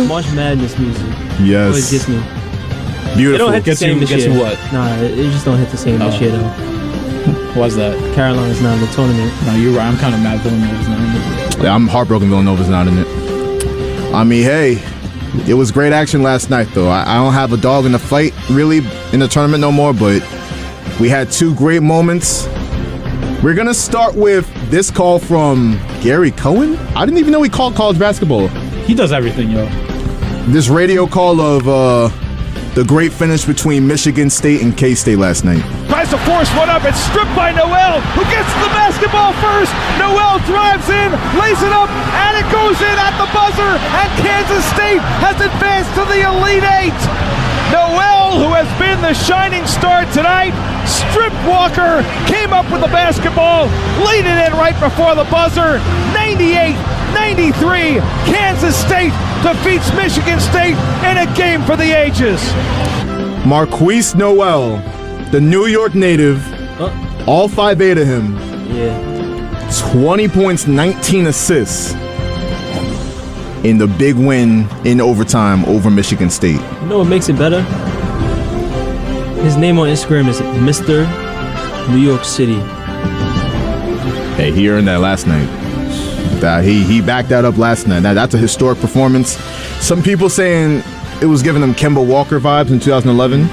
March Madness music. Yes. Always gets me. Beautiful. It don't hit the same this year. What? Nah, it just don't hit the same this year though. Why's that? Carolina's not in the tournament. No, you're right. I'm kind of mad Villanova's not in it. Yeah, I'm heartbroken Villanova's not in it. I mean, hey, it was great action last night, though. I don't have a dog in the fight, really, in the tournament no more, but we had 2 great moments. We're going to start with this call from Gary Cohen. I didn't even know he called college basketball. He does everything, yo. This radio call of the great finish between Michigan State and K-State last night. Tries to force one up. It's stripped by Noel, who gets the basketball first. Noel drives in, lays it up, and it goes in at the buzzer. And Kansas State has advanced to the Elite Eight. Noel, who has been the shining star tonight, stripped Walker, came up with the basketball, laid it in right before the buzzer. 98-93, Kansas State defeats Michigan State in a game for the ages. Marquise Noel, the New York native, all 5'8" of him. Yeah. 20 points, 19 assists in the big win in overtime over Michigan State. You know what makes it better? His name on Instagram is Mr. New York City. Hey, he earned that last night. He backed that up last night. That's a historic performance. Some people saying it was giving him Kemba Walker vibes in 2011.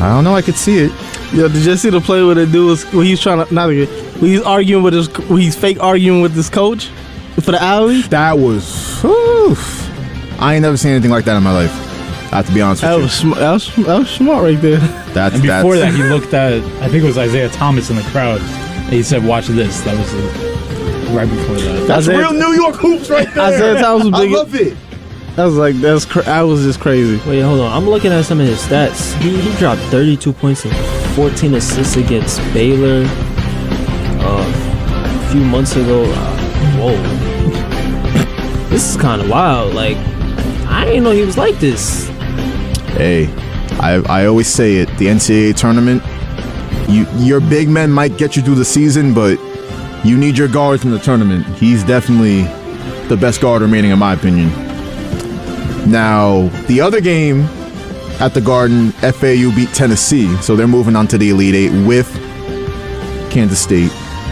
I don't know. I could see it. Yo, did you see the play where the dude was when he's trying to when he's arguing with when he's fake arguing with his coach for the alley? That was. I ain't never seen anything like that in my life. I have to be honest with you. That was smart right there. And before that, he looked at, I think it was Isaiah Thomas in the crowd. And he said, "Watch this." That was right before that. That's real New York hoops right there. Isaiah Thomas was big. I love it. I was like, that was just crazy. Wait, hold on. I'm looking at some of his stats. He dropped 32 points and 14 assists against Baylor a few months ago. Whoa. This is kind of wild. Like, I didn't know he was like this. Hey, I always say it. The NCAA tournament, your big men might get you through the season, but you need your guards in the tournament. He's definitely the best guard remaining, in my opinion. Now, the other game at the Garden, FAU beat Tennessee, so they're moving on to the Elite Eight with Kansas State.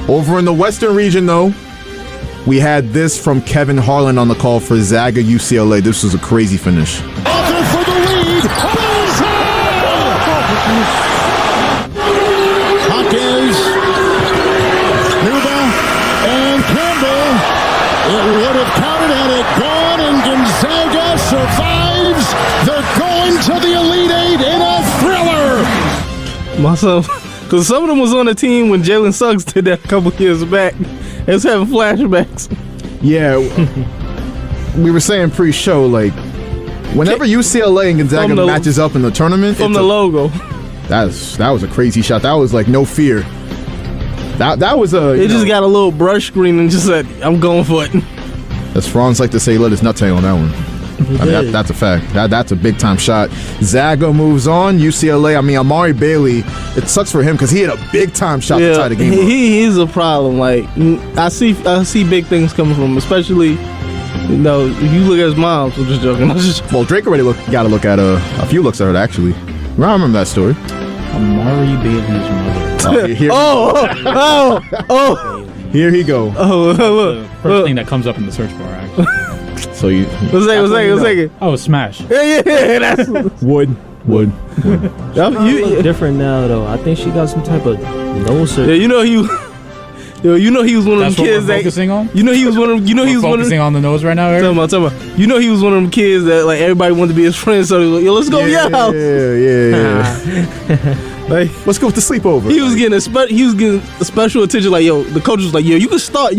Over in the Western region, though, we had this from Kevin Harlan on the call for Zaga UCLA. This was a crazy finish. Arthur for the lead. Hawkins, Nuba, and Campbell. It would have counted had it gone, and Gonzaga survives. They're going to the Elite Eight in a thriller. Myself, because some of them was on the team when Jalen Suggs did that a couple years back. They was having flashbacks. Yeah, we were saying pre-show, like, whenever UCLA and Gonzaga matches up in the tournament, from the logo, that was a crazy shot. That was like no fear. That was a. They just got a little brush screen and just said, "I'm going for it." As Franz like to say, let his nut hang on that one. I mean, that's a fact. That's a big time shot. Zaga moves on. UCLA. I mean, Amari Bailey. It sucks for him because he had a big time shot to tie the game up. He's a problem. Like I see big things coming from him, especially. If you look at his mom. I'm just joking. Well, Drake already got to look at a few looks at her actually. I remember that story. Amari Bailey's mother. Here he go. First thing that comes up in the search bar, actually. So you. What's that? Oh, Smash. Yeah. That's Wood. You look different now, though. I think she got some type of nose surgery. Yeah, you know he was one of them kids that focusing on. You know he was one of. You know he was focusing on the nose right now. Eric? Tell me. You know he was one of them kids that like everybody wanted to be his friend. So he was like, yo, let's go, Yeah. Like, let's go with the sleepover. He was getting a special attention. Like, yo, the coach was like, yo, you can start.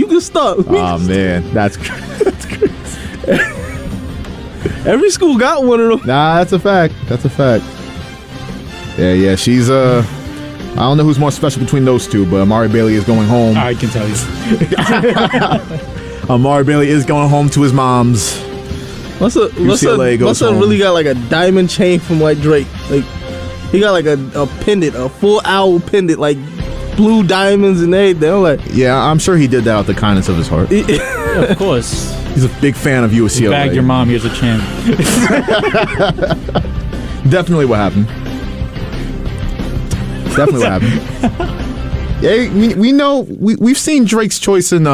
Oh man, that's crazy. Every school got one of them. Nah, that's a fact. Yeah. She's I don't know who's more special between those two, but Amari Bailey is going home. I can tell you. Amari Bailey is going home to his mom's. UCLA goes home. Really got like a diamond chain from like Drake. Like he got like a pendant, a full owl pendant, like blue diamonds and everything. I'm like, yeah, I'm sure he did that out the kindness of his heart. Yeah, of course. He's a big fan of UCLA. You bagged your mom. Here's a champ. Definitely what happened. Yeah, we know we've seen Drake's choice in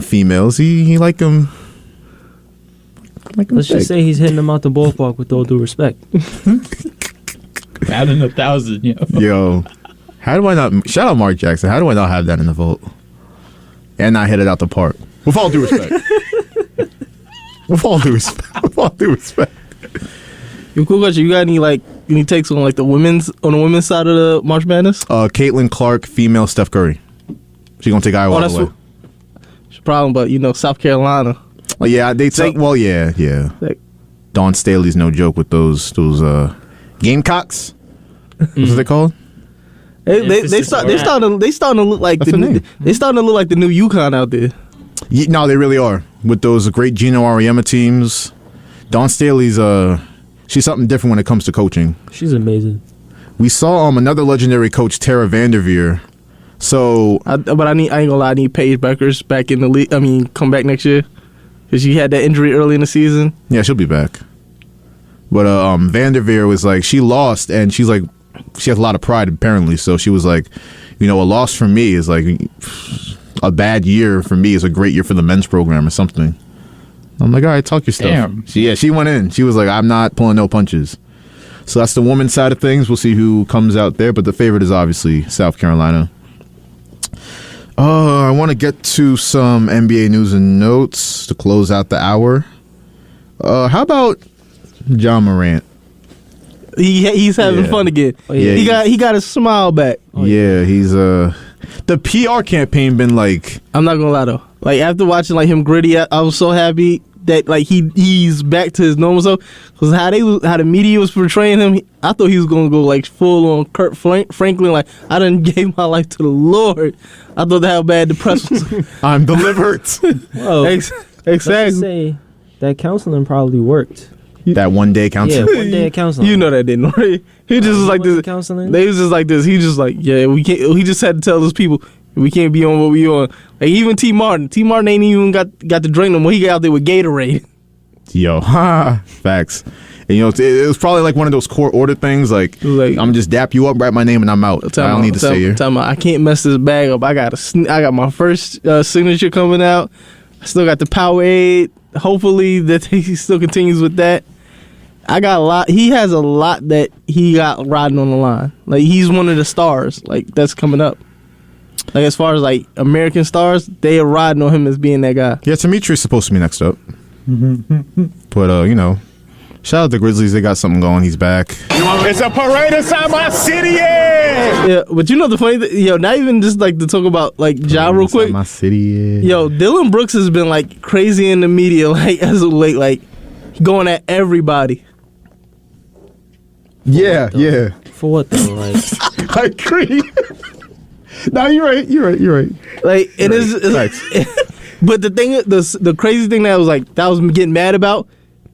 females. He like them. Let's just say he's hitting them out the ballpark with all due respect. Adding 1,000, Yo, how do I not shout out Lamar Jackson? How do I not have that in the vote and not hit it out the park? With all due respect. With all due respect. You cool question. You got any takes on like the women's side of the March Madness? Caitlin Clark, female Steph Curry. She gonna take Iowa all the way. It's a problem, but South Carolina. Oh yeah, yeah. Dawn Staley's no joke with those Gamecocks. What's they called? They starting to look like they starting to look like the new UConn out there. Yeah, no, they really are. With those great Gino Auriemma teams, Dawn Staley's she's something different when it comes to coaching. She's amazing. We saw another legendary coach, Tara Vanderveer. So, I ain't gonna lie, I need Paige Beckers back in the league. I mean, come back next year because she had that injury early in the season. Yeah, she'll be back. But Vanderveer was like, she lost, and she's like, she has a lot of pride apparently. So she was like, a loss for me is like a bad year for me is a great year for the men's program or something. I'm like, all right, talk your stuff. Damn. She went in. She was like, I'm not pulling no punches. So that's the women's side of things. We'll see who comes out there, but the favorite is obviously South Carolina. I want to get to some NBA news and notes to close out the hour. How about John Morant? He's having fun again. Oh, yeah. He got his smile back. Oh, yeah, he's the PR campaign been like. I'm not gonna lie though. Like after watching like him gritty, I was so happy that like he's back to his normal self. Because how the media was portraying him, I thought he was gonna go like full on Kurt Franklin. Like I done gave my life to the Lord. I thought how bad the press was. I'm delivered. Well, exactly. Let's say that counseling probably worked. That 1 day counseling. Yeah, 1 day of counseling. You know that didn't, right? He just was like this. Counseling? They was just like this. He just like, yeah, we can't. He just had to tell those people, We can't be on what we on. Like even T. Martin ain't even got to drink no more. He got out there with Gatorade. Yo, facts. And, you know, it was probably like one of those court order things. Like I'm just dap you up, write my name, and I'm out. I don't need to stay here. I can't mess this bag up. I got my first signature coming out. I still got the Powerade. Hopefully that he still continues with that. I got a lot. He has a lot that he got riding on the line. Like he's one of the stars. Like that's coming up. Like as far as like American stars, they are riding on him as being that guy. Yeah, Demetrius supposed to be next up. But you know, shout out to Grizzlies. They got something going. He's back. It's a parade inside my city. Yeah, but you know the funny thing, yo, not even just like to talk about like Ja real quick. My city. Yo, Dylan Brooks has been like crazy in the media like as of late, like going at everybody. Yeah. For what though? Like I agree. No, you're right. Like it is. But the thing, the crazy thing that I was getting mad about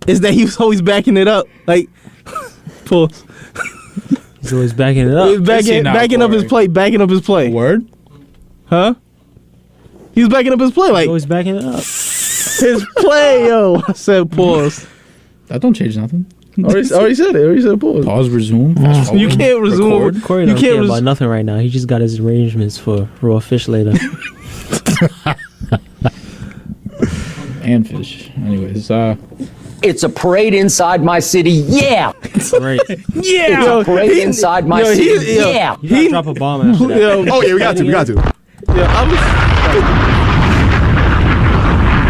is that he was always backing it up. Like, pause. He's always backing it up. He was backing up his play. Backing up his play. Word? Huh? He was backing up his play. Like He's always backing it up. His play, yo. I said pause. That don't change nothing. Already said it. Already said pause. Pause, resume. You can't resume. Record. Corey don't care about nothing right now. He just got his arrangements for raw fish later. And fish. Anyways, it's a parade inside my city. Yeah. Right. Yeah. It's a parade inside my city. Yeah. He drop a bomb after that. Oh yeah, we got to.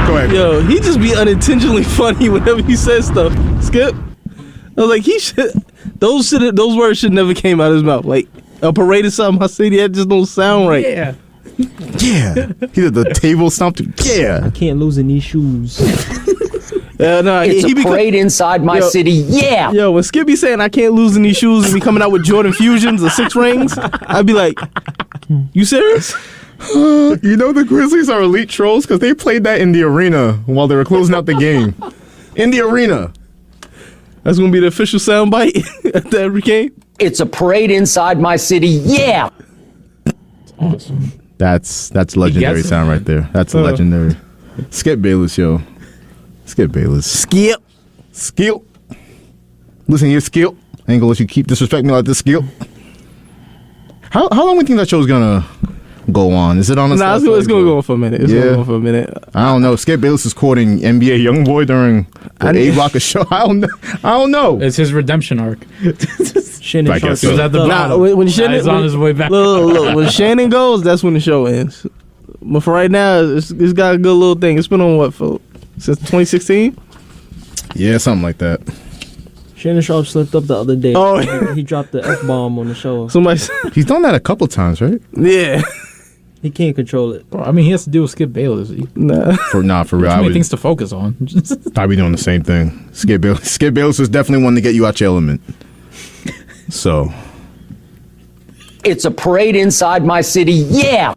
Go ahead. Yo, he just be unintentionally funny whenever he says stuff. Skip. I was like, he should. Those words should never came out of his mouth. Like a parade inside my city. That just don't sound right. Yeah. Yeah. He did the table stomp. Yeah. I can't lose in these shoes. No, it's a parade inside my city. Yeah. Yo, when Skip be saying I can't lose in these shoes and be coming out with Jordan Fusions or 6 rings, I'd be like, you serious? You know the Grizzlies are elite trolls because they played that in the arena while they were closing out the game. In the arena. That's going to be the official soundbite after every game? It's a parade inside my city. Yeah. Awesome. That's legendary sound right there. That's legendary. Skip Bayless, yo. Skip Bayless. Skip. Listen here, Skip. I ain't gonna let you keep disrespecting me like this, Skip. How long do you think that show's gonna go on? Is it on? It's gonna go on for a minute. It's gonna go on for a minute. I don't know. Skip Bayless is quoting NBA YoungBoy during the A-Block show. I don't know. It's his redemption arc. Shannon Sharp was at the bottom. When Shannon, he's on his way back. Look, when Shannon goes, that's when the show ends. But for right now, it's got a good little thing. It's been on since 2016? Yeah, something like that. Shannon Sharp slipped up the other day. Oh, he dropped the F-bomb on the show. He's done that a couple times, right? Yeah. He can't control it. Bro, I mean, he has to deal with Skip Bayless. For real. Too many things to focus on. I'd be doing the same thing. Skip Bayless was definitely one to get you out your element. So. It's a parade inside my city. Yeah.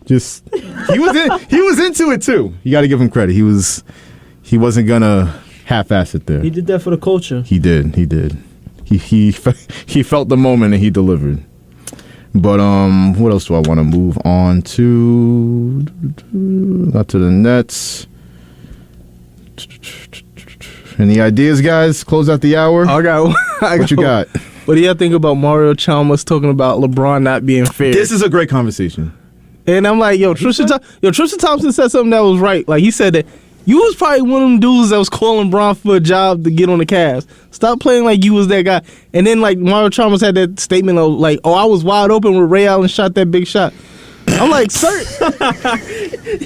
Just he was into it too. You got to give him credit. He wasn't gonna half-ass it there. He did that for the culture. He did. He felt the moment and he delivered. But what else do I want to move on to? Not to the Nets. Any ideas, guys? Close out the hour. What you got? What do you think about Mario Chalmers talking about LeBron not being fair? This is a great conversation. And I'm like, Tristan Thompson said something that was right. Like, he said that you was probably one of them dudes that was calling Bron for a job to get on the Cavs. Stop playing like you was that guy. And then, like, Mario Chalmers had that statement of, like, I was wide open when Ray Allen shot that big shot. I'm like,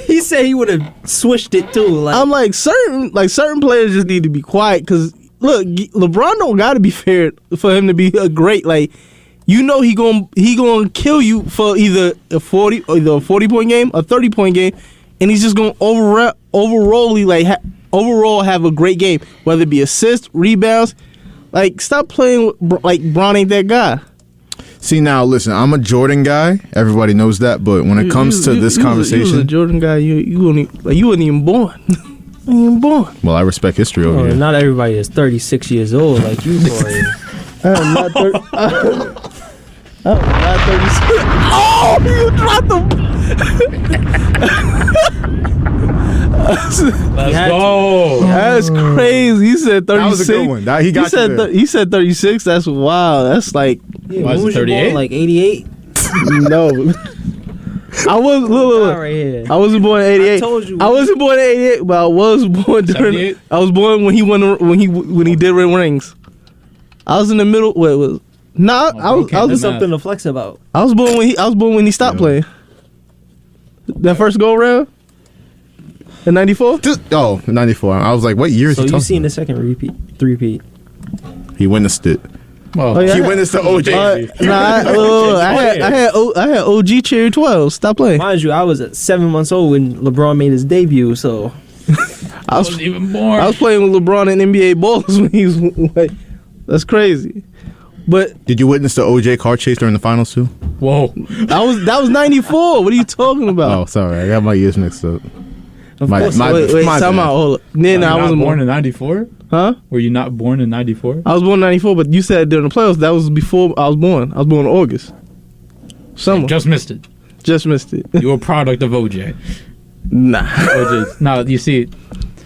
he said he would have switched it, too. Like, I'm like, certain players just need to be quiet because, look, LeBron don't got to be fair for him to be a great, like, you know he gonna kill you for either a 40-point game, a 30-point game, and he's just gonna overall have a great game, whether it be assists, rebounds. Like, stop playing like Bron ain't that guy. See, now listen, I'm a Jordan guy. Everybody knows that, but when it comes to this conversation, you was a Jordan guy. You wasn't even born. You ain't even born. Well, I respect history over here. Not everybody is 36 years old like you, Corey. I'm not Oh, not 36. Oh, you dropped the. Let's go. That's crazy. He said 36. That was a good one. He got you there. He said 36. That's wild. That's like. Yeah, Why is it 38? Like 88. No. I was look. Right here. I wasn't born in 88. I told you. I wasn't born in 88, but I was born during. 78? I was born when he won when he did win rings. I was in the middle. Wait, was nah? I was There's something to flex about. I was born when he stopped playing. That first go around in '94. Oh, 94. I was like, what year is So he you talking seen the second three-peat. He witnessed it. Oh, He witnessed the OJ. I had OG Cherry 12. Stop playing. Mind you, I was 7 months old when LeBron made his debut, so I wasn't even born. I was playing with LeBron in NBA balls when he was like, that's crazy. But Did you witness the OJ car chase during the finals too? Whoa. that was '94. What are you talking about? Oh, sorry, I got my years mixed up. of course. Wait, time out. Hold up. Then I wasn't born in '94. Huh? Were you not born in '94? I was born in '94, but you said during the playoffs. That was before I was born. I was born in August. Summer. Just missed it. Just missed it. You were a product of OJ. Nah. OJ. No, you see,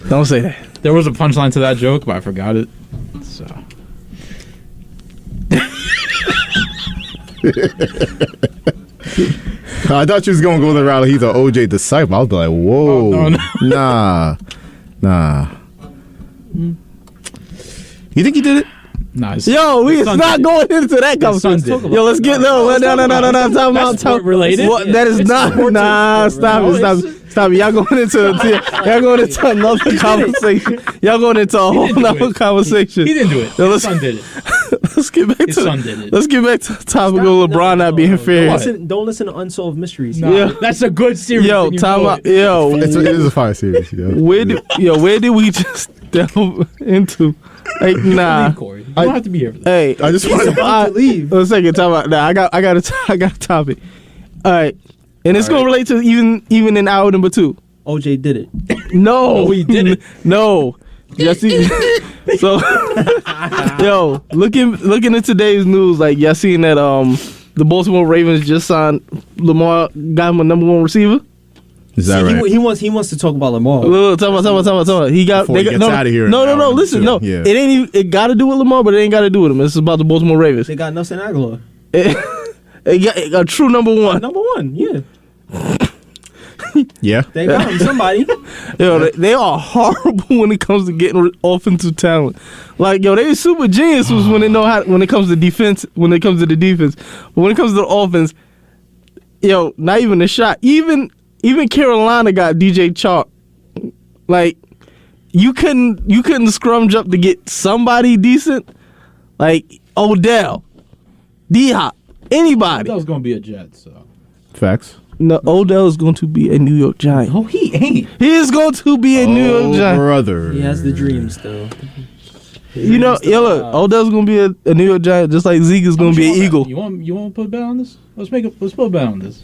Don't say that. there was a punchline to that joke, but I forgot it. So. I thought you was gonna go the route. He's an OJ disciple. I was like, whoa, Oh, no. nah. You think he did it? Nice. Yo, we is not going into that conversation. Yo, let's get no. Time out. Sport related? That is not. Nah, stop it. Y'all going into another conversation. Y'all going into a whole nother conversation. He didn't do it. Yo, His son did it. Let's get back His to son did it. Let's get back to the topic of LeBron not being fair. Don't listen to Unsolved Mysteries. Nah, Yeah. that's a good series. Yo, and you time know out. it. Yo, It is a fire series. Yeah. where did we just delve into? Like, nah. Leave, Corey. You don't have to be here for that. Hey, I just want to leave. One second, time out. Nah, I got a topic. All right, and it's gonna relate to even in hour number 2. OJ did it. No, he didn't. No. Yes, he. So, yo, looking at today's news, like y'all seen that the Baltimore Ravens just signed Lamar, got him a #1 receiver. Is that right? He wants to talk about Lamar. Look, talk about. He got. Before he gets out of here in an hour No. or Listen, two. no. Yeah. It ain't even. It got to do with Lamar, but it ain't got to do with him. It's about the Baltimore Ravens. They got Nelson Aguilar. It got a true #1. Number one, yeah. Yeah. They got him somebody. Yo, they are horrible when it comes to getting offensive talent. Like, yo, they super geniuses when they know how. When it comes to defense, but when it comes to the offense, yo, not even a shot. Even Carolina got DJ Chark. Like, you couldn't scrunch up to get somebody decent. Like Odell, D-Hop, anybody. That was gonna be a Jet, so. Facts. No, Odell is going to be a New York Giant. Oh, he ain't. He is going to be a New York Giant. Brother. He has the dreams though. You know, yo, look, Odell's going to be a New York Giant, just like Zeke is going to be an Eagle. You want to put a bet on this? Let's put a bet on this.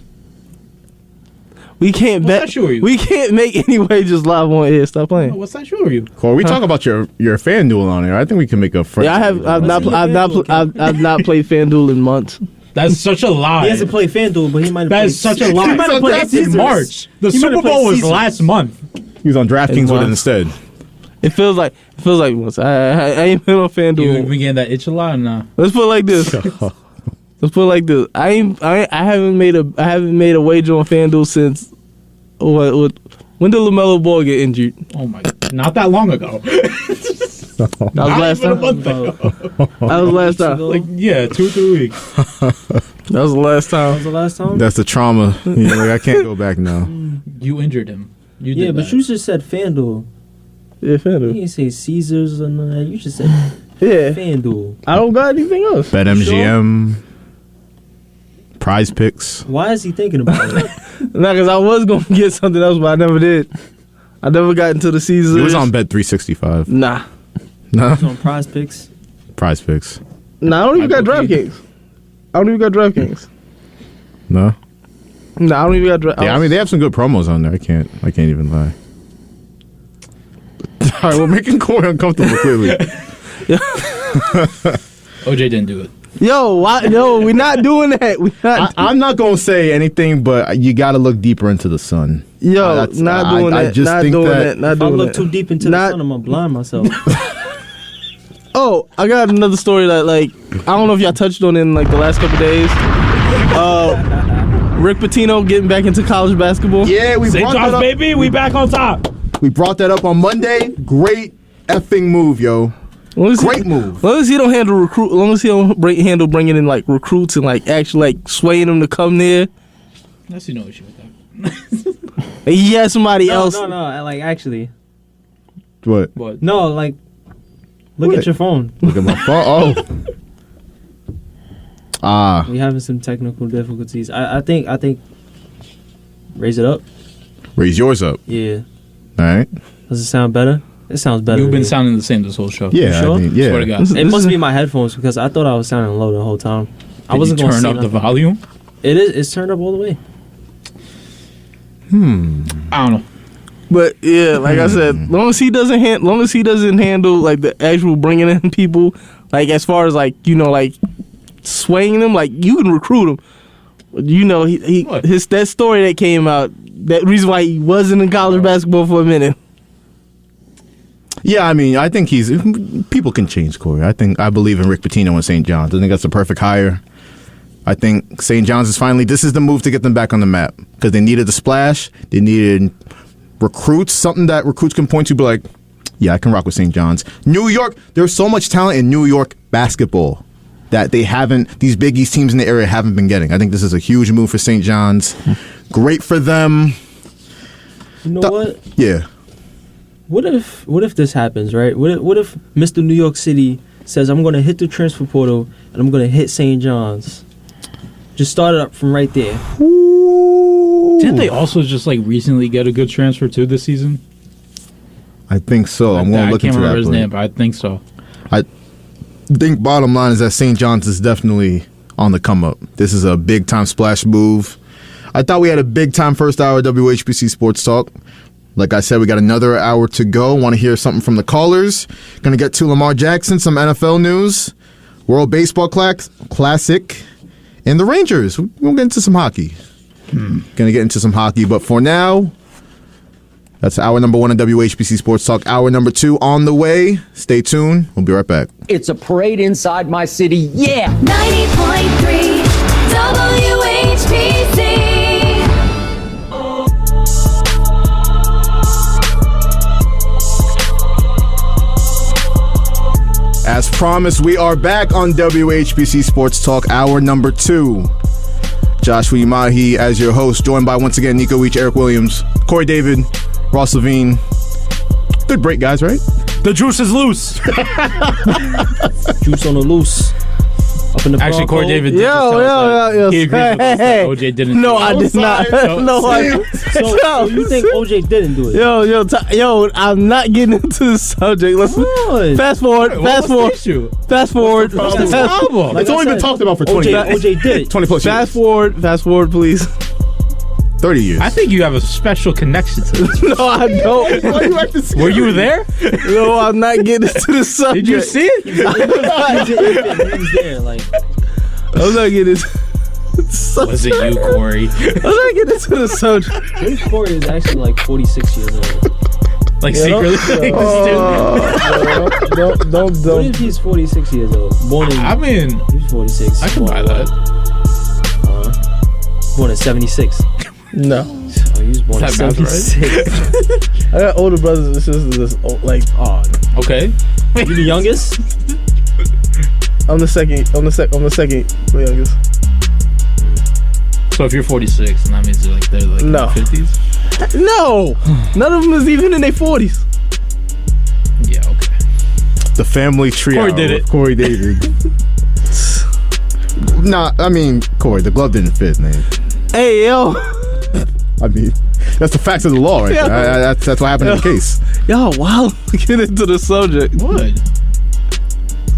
We can't What's bet. that sure you? We can't make any wagers live on air. Stop playing. What's that sure you? Corey, we talk about your FanDuel on here. I think we can make a friend. Yeah, I've not played FanDuel in months. That's such a lie. He hasn't played FanDuel, but he might have That played. is such a lie. He might have played That's in Caesars. March. The He might Super have played Bowl was Caesars. last month. He was on DraftKings with it instead. It feels like once. I ain't been on You FanDuel. been getting that itch a lot or nah? Let's put it like this. I haven't made a wager on FanDuel since what? When did LaMelo Ball get injured? Oh my god. Not that long ago. That was last time. That was last time. Like, yeah, 2 or 3 weeks. That was the last time. That was the last time. That's the trauma. You know, like, I can't go back now. You injured him. You did Yeah, but that. you just said FanDuel. Yeah, You FanDuel. didn't say Caesars or none of that. You just said Yeah. FanDuel. I don't got anything else. BetMGM, Prize Picks. Why is he thinking about it? Nah, because I was going to get something else, but I never did. I never got into the season. It was on Bet365. Nah. No, It's on Prize Picks. Prize Picks. Nah, I don't even My got bookie. DraftKings. I don't even got DraftKings. No. Nah, I don't even got DraftKings. Yeah, I mean they have some good promos on there. I can't even lie. All right, we're making Corey uncomfortable. Clearly, OJ didn't do it. Yo, why? No, we're not doing that. I'm not gonna say anything, but you got to look deeper into the sun. Yo, not doing that. I just not think doing that. Not If I doing look that. too deep into the sun, I'm gonna blind myself. Oh, I got another story that like I don't know if y'all touched on it in like the last couple days. Rick Pitino getting back into college basketball. Yeah, we St. brought that John's, up. baby, we back on top. We brought that up on Monday. Great effing move, yo. Great move. As long as he don't handle recruit, as long as he don't handle bringing in like recruits and like actually like swaying them to come there. I see no issue with that. He had somebody else. No, like actually. What? No, like look What? at your phone. Look at my phone. Oh. We having some technical difficulties. I think raise it up. Raise yours up. Yeah. All right. Does it sound better? It sounds better. You've to been me. sounding the same this whole show. Yeah, You sure? I mean, yeah. Swear to God. It must be my headphones because I thought I was sounding low the whole time. I Did wasn't you gonna turn say up the nothing. volume? It is. It's turned up all the way. I don't know. But yeah, like I said, long as he doesn't handle like the actual bringing in people, like as far as like like swaying them, like you can recruit them. That story that came out, that reason why he wasn't in college basketball for a minute. Yeah, I mean, I think people can change, Corey. I believe in Rick Pitino and St. John's. I think that's a perfect hire. I think St. John's this is the move to get them back on the map because they needed the splash. They needed recruits, something that recruits can point to, be like, yeah, I can rock with St. John's. New York, there's so much talent in New York basketball that these Big East teams in the area haven't been getting. I think this is a huge move for St. John's. Great for them. You know what? Yeah. What if this happens, right? What if Mr. New York City says, I'm going to hit the transfer portal and I'm going to hit St. John's? Just start it up from right there. Didn't they also just like recently get a good transfer too this season? I think so. I'm going to look into that. I can't remember his play. name, but I think so. I think bottom line is that St. John's is definitely on the come up. This is a big time splash move. I thought we had a big time first hour WHPC Sports Talk. Like I said, we got another hour to go. Want to hear something from the callers. Going to get to Lamar Jackson, some NFL news, World Baseball Classic, and the Rangers. We'll get into some hockey. Going to get into some hockey, but for now, that's hour number 1 of WHPC Sports Talk. Hour number 2 on the way. Stay tuned. We'll be right back. It's a parade inside my city, yeah! 90.3 WHPC. As promised, we are back on WHPC Sports Talk, hour number 2. Joshua Umahi as your host, joined by once again Nico Weech, Eric Williams, Corey David, Ross Levine. Good break, guys, right? The juice is loose. Juice on the loose. Up in the Actually, Bronco. Corey David did just tell us that he agrees with us that OJ didn't. No, I did not. So you think OJ didn't do it? Yo, I'm not getting into the subject. Let's fast forward. Fast forward. What's the problem? It's only been talked about for 20 years. OJ did it. 20 plus years. Fast forward, please. 30 years. I think you have a special connection to this. No, I don't. Why you acting scared? Were you there? No, I'm not getting into the subject. Did you see it? He was there, like. I'm not getting into Was it you, Corey? I'm not getting into the subject. James Corey is actually like 46 years old. Like secretly? Don't. What if he's 46 years old? Born in. I mean, he's 46. I can buy that. Born in 76. No. Oh, he was born in That math 76. I got older brothers and sisters that's like, Okay. You the youngest? I'm the second youngest. So if you're 46, then that means they're like in No. their 50s? No. None of them is even in their 40s. Yeah, okay. The family trio. Corey did it. Corey David. Nah, I mean, Corey, the glove didn't fit, man. Hey, yo. I mean, that's the facts of the law right there. That's what happened in the case. Yo, wow. Get into the subject. What?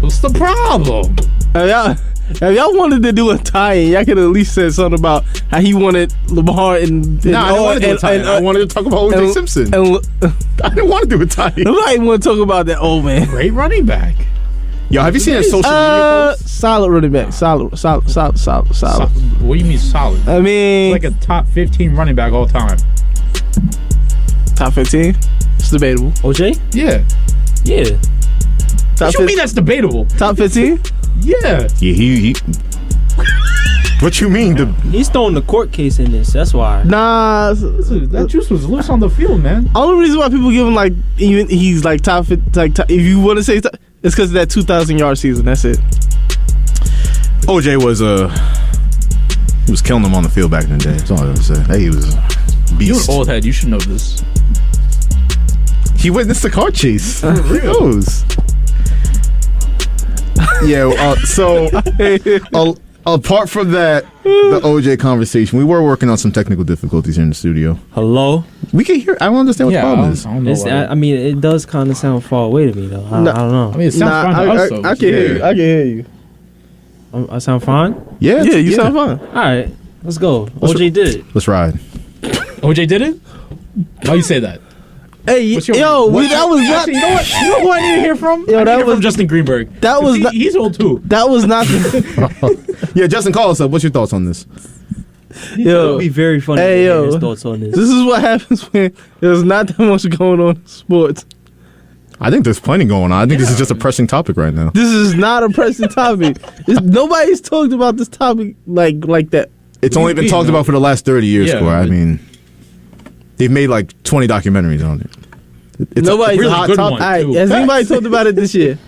What's the problem? If y'all wanted to do a tie-in, y'all could at least say something about how he wanted Lamar and Nah, I didn't want to do a tie-in. I wanted to talk about O.J. Simpson. I didn't want to do a tie-in. Nobody want to talk about that old man. Great running back. Yo, have you seen his social media posts? Solid running back. Solid. What do you mean solid? I mean, It's like a top 15 running back all time. top 15. It's debatable. OJ? Yeah. Yeah. What you mean that's debatable? Top 15? Yeah. Yeah, he what you mean? He's throwing the court case in this. That's why. Nah. That juice was loose on the field, man. Only reason why people give him like even he's like top 50, like top, if you want to say it's because of that 2,000-yard season. That's it. OJ was he was killing them on the field back in the day. That's all I gotta say. Hey, he was a You're beast. an old head. You should know this. He witnessed the car chase. He knows. Yeah. So apart from that, the OJ conversation, we were working on some technical difficulties here in the studio. Hello? We can hear. I don't understand what the problem is. I don't know I mean, it does kind of sound far away to me, though. I don't know. I mean, it sounds fine to us, though. I can hear you. I can hear you. I sound fine? Yeah. You sound fine. All right. Let's go. OJ did it. Let's ride. OJ did it? Why you say that? Hey, What's your- yo, what- that was not. Actually, you know what? You know who I need to hear from? Yo, I need to that hear was- from Justin Greenberg. That was not. He's old too. That was not. The, Yeah, Justin, call us up. What's your thoughts on this? It yo, would be very funny Hey, to hear yo. his thoughts on this. this is what happens when there's not that much going on in sports. I think there's plenty going on. I think this is just a pressing topic right now. This is not a pressing topic. Nobody's talked about this topic like that. It's only been talked about for the last 30 years, Yeah, Corey. I but- mean, they've made like 20 documentaries on it. It's Nobody's really hot good topic. one, All right, too. has anybody talked about it this year?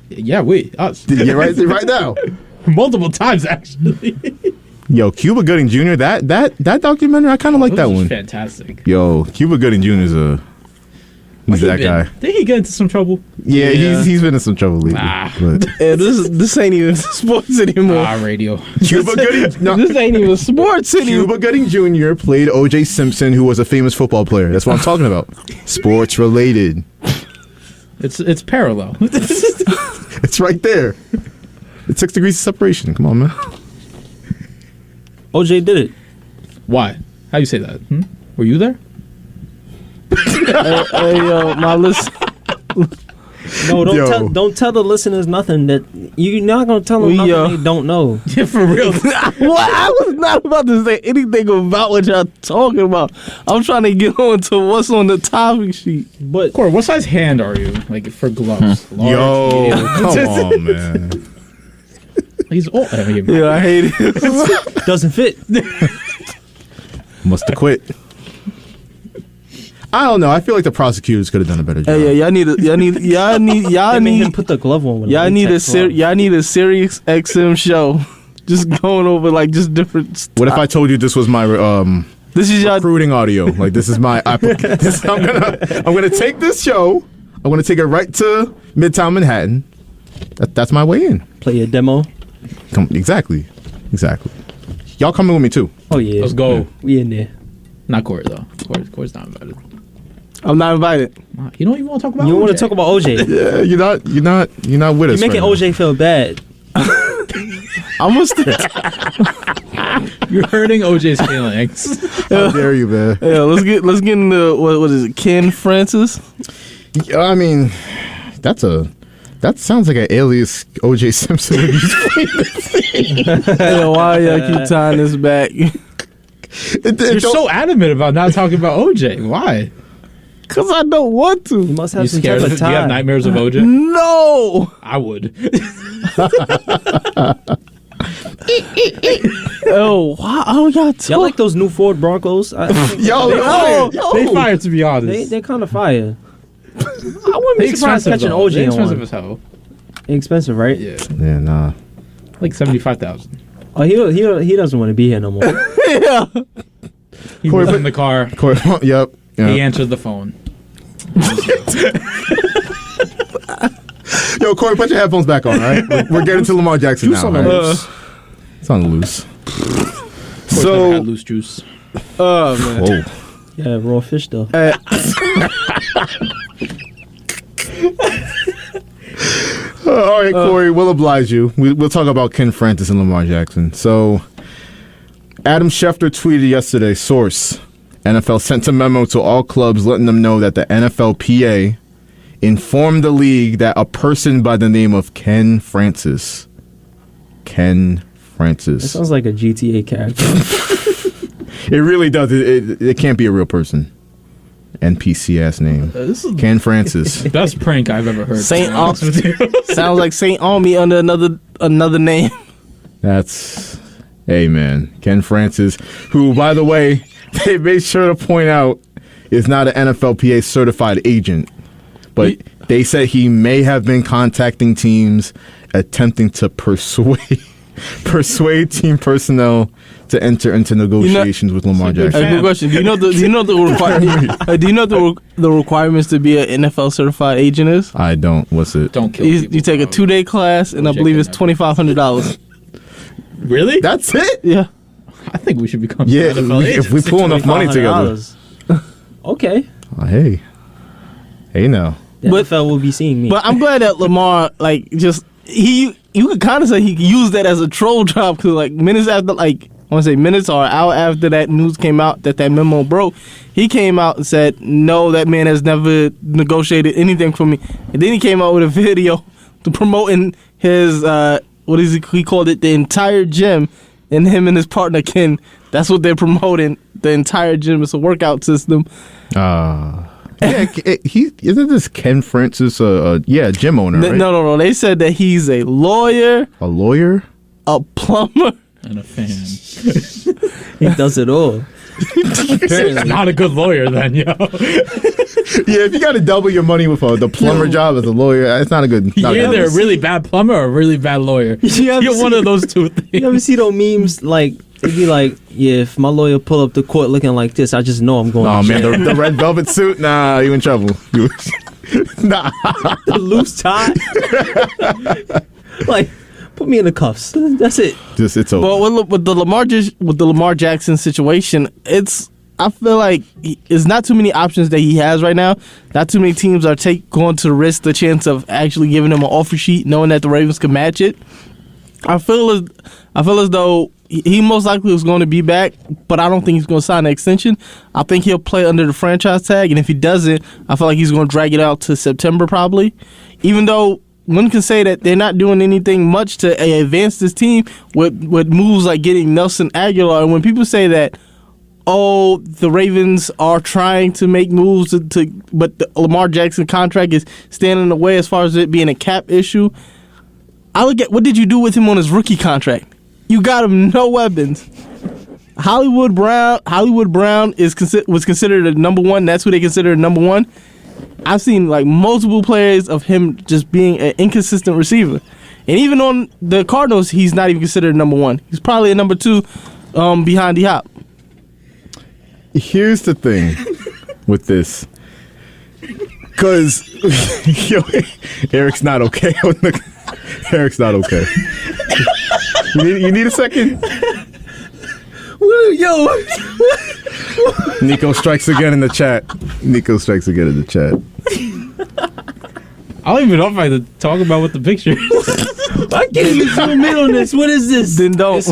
Yeah, wait. Us. Yeah, right now. Multiple times, actually. Yo, Cuba Gooding Jr. That documentary, I kind of like that one. Fantastic. Yo, Cuba Gooding Jr. is he's that guy. Did he get into some trouble? Yeah, he's been in some trouble lately. But Yeah, this ain't even sports anymore. Radio. Cuba Gooding, no, This ain't even sports anymore. Cuba Gooding Jr. played O.J. Simpson, who was a famous football player. That's what I'm talking about. Sports related. It's parallel. It's right there. It's 6 degrees of separation. Come on, man. OJ did it. Why? How you say that? Were you there? Hey, yo, my list. No, Yo. don't tell the listeners nothing that you're not gonna tell them nothing they don't know. Yeah, for real. What? I was not about to say anything about what y'all talking about. I'm trying to get on to what's on the topic sheet. But Corey, what size hand are you? Like for gloves? Large, Yo, medium? come on, man. He's old. I mean, Yeah, I hate it. doesn't fit. Must have quit. I don't know. I feel like the prosecutors could have done a better job. Hey, yeah, y'all need They made him put the glove on. With y'all need a Sirius XM show. Just going over like just different. What if I told you this was my This is y'all. recruiting audio? Like this is my application. I'm gonna take this show. I'm gonna take it right to Midtown Manhattan. That's my way in. Play a demo. Exactly. Y'all coming with me too? Oh yeah, Let's go. We in there. Not Corey though. Corey's not invited. I'm not invited. You don't even want to talk about. You OJ. want to talk about OJ? Yeah, you're not with us. You're making right OJ feel bad. I'm gonna stay. You're hurting OJ's feelings. now. How dare you, man? Yeah, let's get into what is it? Ken Francis. I mean, that sounds like an alias O.J. Simpson would use. Yeah, why y'all keep tying this back? You're so adamant about not talking about OJ. Why? Cause I don't want to. You must have You some scared type of of it? Do you have tie. nightmares of OJ? No. I would. Oh, wow. Oh, y'all Y'all like those new Ford Broncos? Yo, They fired, to be honest. They're kind of fire. I wouldn't They be surprised catching though. They OJ on expensive one. as hell. Expensive, right? Yeah, Yeah, nah. like 75,000. Oh, he doesn't want to be here no more. Yeah. He was in the car. Yep. He answered the phone. Yo, Corey, put your headphones back on, all right? We're getting to Lamar Jackson Juice now. on the all right? loose. It's on the loose. Corey's never had loose juice. Oh man. Whoa. Yeah, raw fish though. All right, Corey, we'll oblige you. We'll talk about Ken Francis and Lamar Jackson. So, Adam Schefter tweeted yesterday, source, NFL sent a memo to all clubs letting them know that the NFLPA informed the league that a person by the name of Ken Francis. That sounds like a GTA character. It really does. It can't be a real person. NPC ass name. Ken Francis. Best prank I've ever heard. Sounds like Saint Army under another name. Hey man, Ken Francis, who by the way, they made sure to point out is not an NFLPA certified agent, but they said he may have been contacting teams attempting to persuade team personnel to enter into negotiations with Lamar Jackson. Good question. Do you know the requirements to be an NFL certified agent is? I don't. What's it? Don't kill people. You take a 2-day class, and I believe it's $2,500. Really? That's it? Yeah. I think we should become NFL agents. If we pull enough money together. Okay. Hey now. The NFL will be seeing me. But I'm glad that Lamar, you could kind of say he used that as a troll job because, minutes after, minutes or an hour after that news came out that memo broke, he came out and said, no, that man has never negotiated anything for me. And then he came out with a video to promoting his, he called it the entire gym, and him and his partner Ken, that's what they're promoting. The entire gym is a workout system. Isn't this Ken Francis gym owner, right? No. They said that he's a lawyer. A lawyer? A plumber. And a fan. He does it all. He's not a good lawyer then, yo. Yeah, if you got to double your money with the plumber job as a lawyer, it's not a good. You're either a really bad plumber or a really bad lawyer. You're one of those two things. You ever see those memes it'd be like, yeah, if my lawyer pull up to court looking like this, I just know I'm going to jail. Man, the red velvet suit, nah, you in trouble. Nah. The loose tie. Put me in the cuffs. That's it. It's over. Well, with the Lamar Jackson situation, I feel like it's not too many options that he has right now. Not too many teams are going to risk the chance of actually giving him an offer sheet, knowing that the Ravens can match it. I feel as though he most likely is going to be back, but I don't think he's going to sign an extension. I think he'll play under the franchise tag, and if he doesn't, I feel like he's going to drag it out to September probably. Even though one can say that they're not doing anything much to advance this team with moves like getting Nelson Aguilar. And when people say that, the Ravens are trying to make moves but the Lamar Jackson contract is standing in the way as far as it being a cap issue, I look at what did you do with him on his rookie contract? You got him no weapons. Hollywood Brown was considered a number one. That's who they consider a number one. I've seen multiple plays of him just being an inconsistent receiver. And even on the Cardinals, he's not even considered number one. He's probably a number two behind D-Hop. Here's the thing with this. Because Eric's not okay. Eric's not okay. You need a second? Yo. Nico strikes again in the chat. I don't even know if I have to talk about what the picture is. I can't even zoom in on this. What is this? Then don't.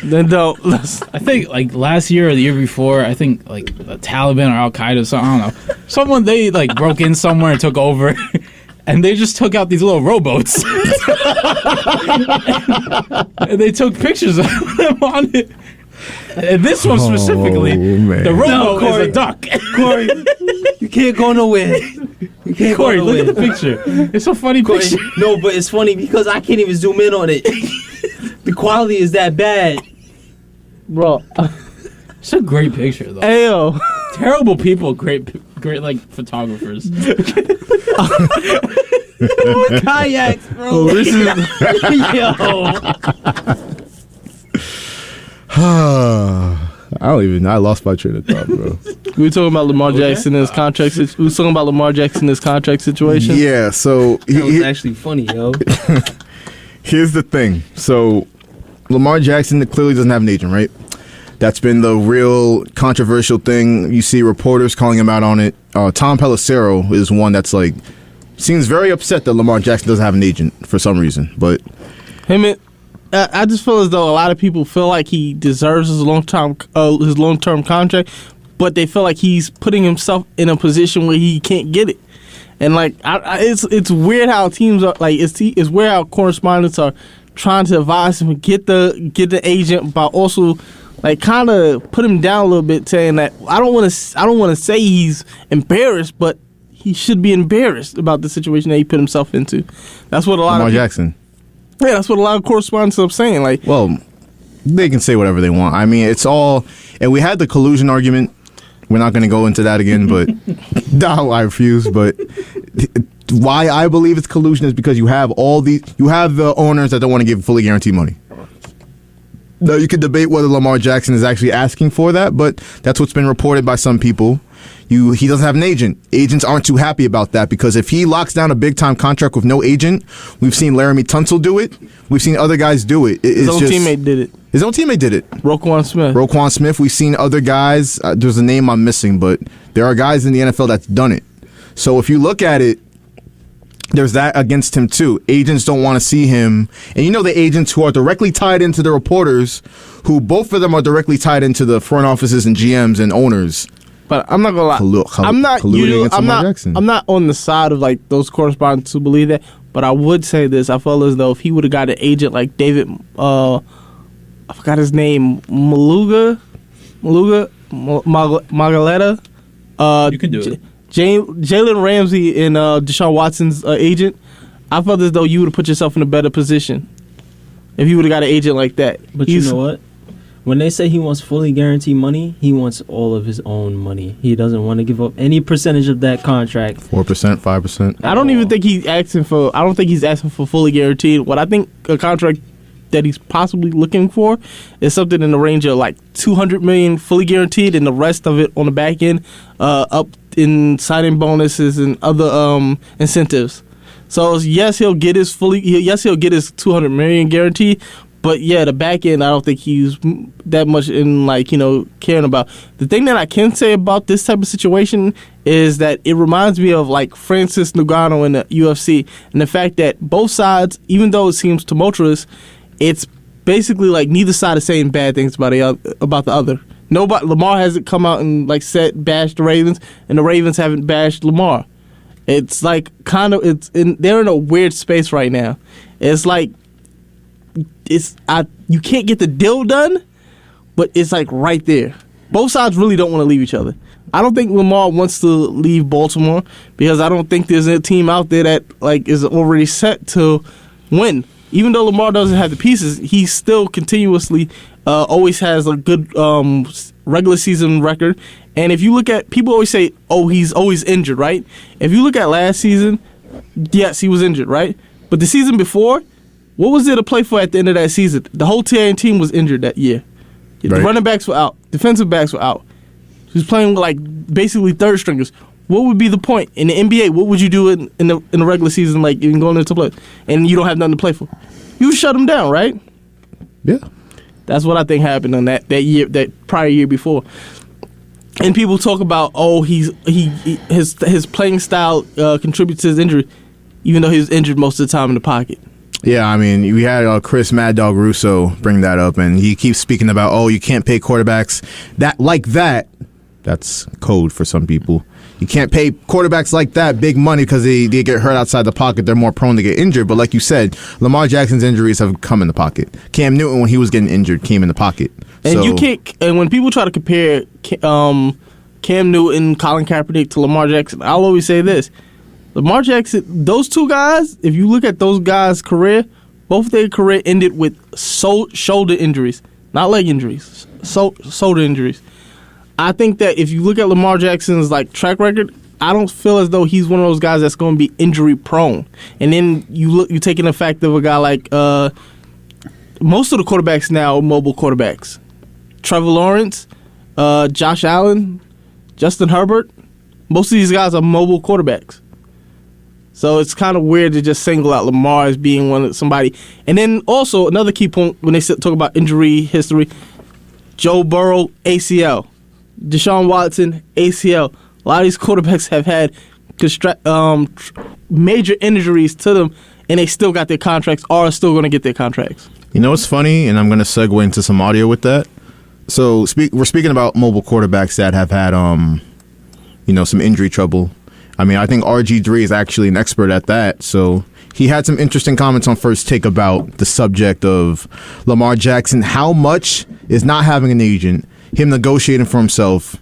Then don't. I think last year or the year before, I think the Taliban or Al Qaeda, I don't know. Someone they broke in somewhere and took over. And they just took out these little rowboats. And they took pictures of them on it. And this one specifically, the rowboat is a duck. Corey, you can't go nowhere. You can't Corey, go nowhere. look at the picture. It's a funny picture. No, but it's funny because I can't even zoom in on it. The quality is that bad. Bro. It's a great picture, though. Ayo. Terrible people, great photographers. Kayaks, bro. This is I lost my train of thought, bro. We were talking about Lamar Jackson and his contract. We were talking about Lamar Jackson and his contract situation. Yeah, so that was actually funny, yo. Here's the thing. So Lamar Jackson clearly doesn't have an agent, right? That's been the real controversial thing. You see reporters calling him out on it. Tom Pelissero is one that's seems very upset that Lamar Jackson doesn't have an agent for some reason. But I just feel as though a lot of people feel like he deserves his long-term contract, but they feel like he's putting himself in a position where he can't get it. And like, it's weird how teams are like it's weird how correspondents are trying to advise him get the agent, but also like kind of put him down a little bit, saying that I don't want to say he's embarrassed, but he should be embarrassed about the situation that he put himself into. That's what a lot Lamar of Jackson. Yeah, that's what a lot of correspondents are saying. Like, well, they can say whatever they want. I mean, it's all, and we had the collusion argument. We're not going to go into that again, but no, I refuse. But why I believe it's collusion is because you have the owners that don't want to give fully guaranteed money. Now, you could debate whether Lamar Jackson is actually asking for that, but that's what's been reported by some people. He doesn't have an agent. Agents aren't too happy about that because if he locks down a big-time contract with no agent, we've seen Laramie Tunsil do it. We've seen other guys do it. His own teammate did it. His own teammate did it. Roquan Smith. We've seen other guys. There's a name I'm missing, but there are guys in the NFL that's done it. So if you look at it, there's that against him too. Agents don't want to see him. And you know the agents who are directly tied into the reporters, who both of them are directly tied into the front offices and GMs and owners. But I'm not gonna lie. I'm not on the side of like those correspondents who believe that. But I would say this: I feel as though if he would have got an agent like David, I forgot his name, Magaleta. You can do it. Jalen Ramsey and Deshaun Watson's agent. I felt as though you would have put yourself in a better position if you would have got an agent like that. But you know what? When they say he wants fully guaranteed money, he wants all of his own money. He doesn't want to give up any percentage of that contract. 4%, 5%. I don't even think he's asking for. I don't think he's asking for fully guaranteed. What I think a contract that he's possibly looking for is something in the range of like $200 million fully guaranteed, and the rest of it on the back end, up in signing bonuses and other incentives. So yes, he'll get his $200 million guaranteed. But yeah, the back end, I don't think he's that much in caring about. The thing that I can say about this type of situation is that it reminds me of like Francis Ngannou in the UFC, and the fact that both sides, even though it seems tumultuous, it's basically like neither side is saying bad things about the other. Lamar hasn't come out and bashed the Ravens, and the Ravens haven't bashed Lamar. It's like they're in a weird space right now. It's like you can't get the deal done, but it's like right there. Both sides really don't want to leave each other. I don't think Lamar wants to leave Baltimore because I don't think there's a team out there that is already set to win. Even though Lamar doesn't have the pieces, he still continuously always has a good regular season record. And if you look at, people always say, oh, he's always injured, right? If you look at last season, yes, he was injured, right? But the season before, what was there to play for at the end of that season? The whole team was injured that year. Right. The running backs were out. Defensive backs were out. He was playing with basically third stringers. What would be the point in the NBA? What would you do in the regular season, even going into play, and you don't have nothing to play for? You shut them down, right? Yeah. That's what I think happened on that year, that prior year before. And people talk about, his playing style contributes to his injury, even though he was injured most of the time in the pocket. Yeah, I mean, we had Chris Mad Dog Russo bring that up, and he keeps speaking about, you can't pay quarterbacks that. That's code for some people. You can't pay quarterbacks like that big money because they get hurt outside the pocket. They're more prone to get injured. But like you said, Lamar Jackson's injuries have come in the pocket. Cam Newton, when he was getting injured, came in the pocket. And you can't. And when people try to compare Cam Newton, Colin Kaepernick to Lamar Jackson, I'll always say this: Lamar Jackson, those two guys. If you look at those guys' career, both their career ended with shoulder injuries, not leg injuries, shoulder injuries. I think that if you look at Lamar Jackson's track record, I don't feel as though he's one of those guys that's going to be injury prone. And then you take in the fact of a guy like most of the quarterbacks now are mobile quarterbacks. Trevor Lawrence, Josh Allen, Justin Herbert. Most of these guys are mobile quarterbacks. So it's kind of weird to just single out Lamar as being somebody. And then also another key point when they talk about injury history, Joe Burrow, ACL. Deshaun Watson, ACL. A lot of these quarterbacks have had major injuries to them, and they still got their contracts, or are still going to get their contracts. You know what's funny, and I'm going to segue into some audio with that. So we're speaking about mobile quarterbacks that have had some injury trouble. I mean, I think RG3 is actually an expert at that. So he had some interesting comments on First Take about the subject of Lamar Jackson. How much is not having an agent, him negotiating for himself,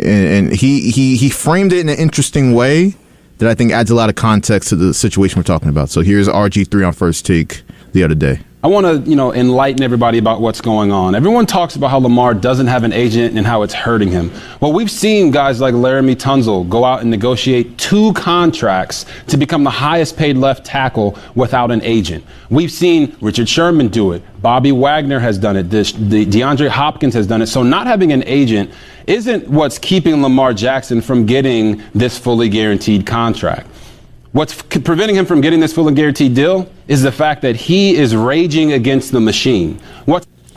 and he framed it in an interesting way that I think adds a lot of context to the situation we're talking about. So here's RG3 on First Take the other day. I want to, enlighten everybody about what's going on. Everyone talks about how Lamar doesn't have an agent and how it's hurting him. Well, we've seen guys like Laramie Tunsil go out and negotiate 2 contracts to become the highest paid left tackle without an agent. We've seen Richard Sherman do it. Bobby Wagner has done it. DeAndre Hopkins has done it. So not having an agent isn't what's keeping Lamar Jackson from getting this fully guaranteed contract. What's preventing him from getting this fully guaranteed deal is the fact that he is raging against the machine.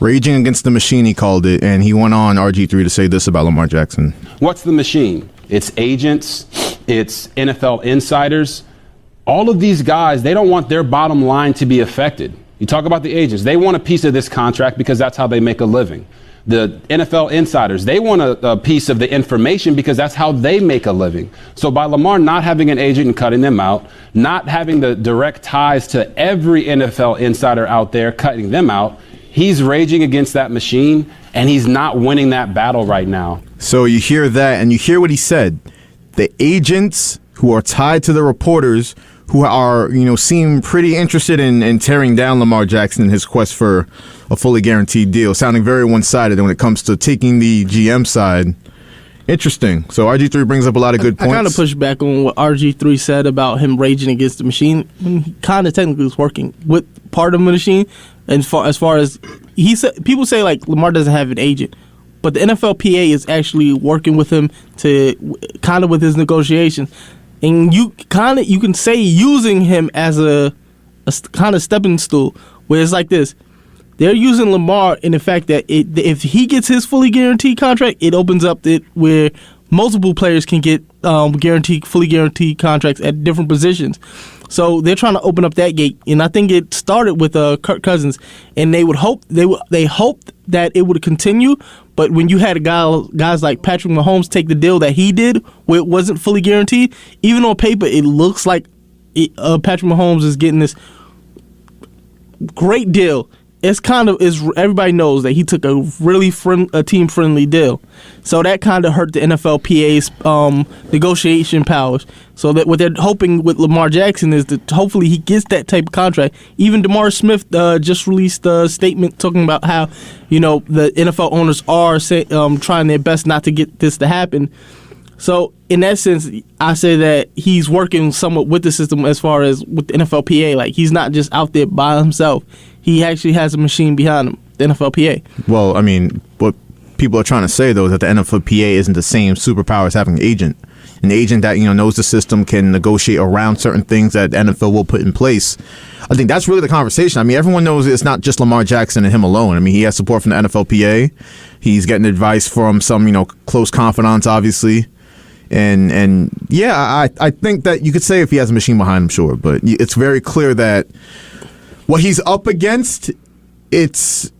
Raging against the machine, he called it, and he went on RG3 to say this about Lamar Jackson. What's the machine? It's agents, it's NFL insiders. All of these guys, they don't want their bottom line to be affected. You talk about the agents. They want a piece of this contract because that's how they make a living. The NFL insiders, they want a piece of the information because that's how they make a living. So by Lamar not having an agent and cutting them out, not having the direct ties to every NFL insider out there, cutting them out, he's raging against that machine, and he's not winning that battle right now. So you hear that, and you hear what he said. The agents who are tied to the reporters who are, seem pretty interested in tearing down Lamar Jackson in his quest for a fully guaranteed deal, sounding very one-sided when it comes to taking the GM side. Interesting. So RG3 brings up a lot of good points. I kind of push back on what RG3 said about him raging against the machine. He kind of technically is working with part of the machine. And as far as he said, people say like Lamar doesn't have an agent, but the NFLPA is actually working with him to kind of with his negotiations. And you can say using him as a kind of stepping stool, where it's like this. They're using Lamar in the fact that if he gets his fully guaranteed contract, it opens up it where multiple players can get fully guaranteed contracts at different positions. So they're trying to open up that gate, and I think it started with Kirk Cousins, and they hoped that it would continue. But when you had guys like Patrick Mahomes take the deal that he did, where it wasn't fully guaranteed, even on paper, it looks like Patrick Mahomes is getting this great deal. It's everybody knows that he took a really team friendly deal, so that kind of hurt the NFLPA's negotiation powers. So that what they're hoping with Lamar Jackson is that hopefully he gets that type of contract. Even DeMar Smith just released a statement talking about how the NFL owners are trying their best not to get this to happen. So in that sense, I say that he's working somewhat with the system as far as with the NFLPA. Like he's not just out there by himself. He actually has a machine behind him, the NFLPA. Well, I mean, what people are trying to say, though, is that the NFLPA isn't the same superpower as having an agent. An agent that, knows the system, can negotiate around certain things that the NFL will put in place. I think that's really the conversation. I mean, everyone knows it's not just Lamar Jackson and him alone. I mean, he has support from the NFLPA. He's getting advice from some, close confidants, obviously. And yeah, I think that you could say if he has a machine behind him, sure. But it's very clear that what he's up against, here's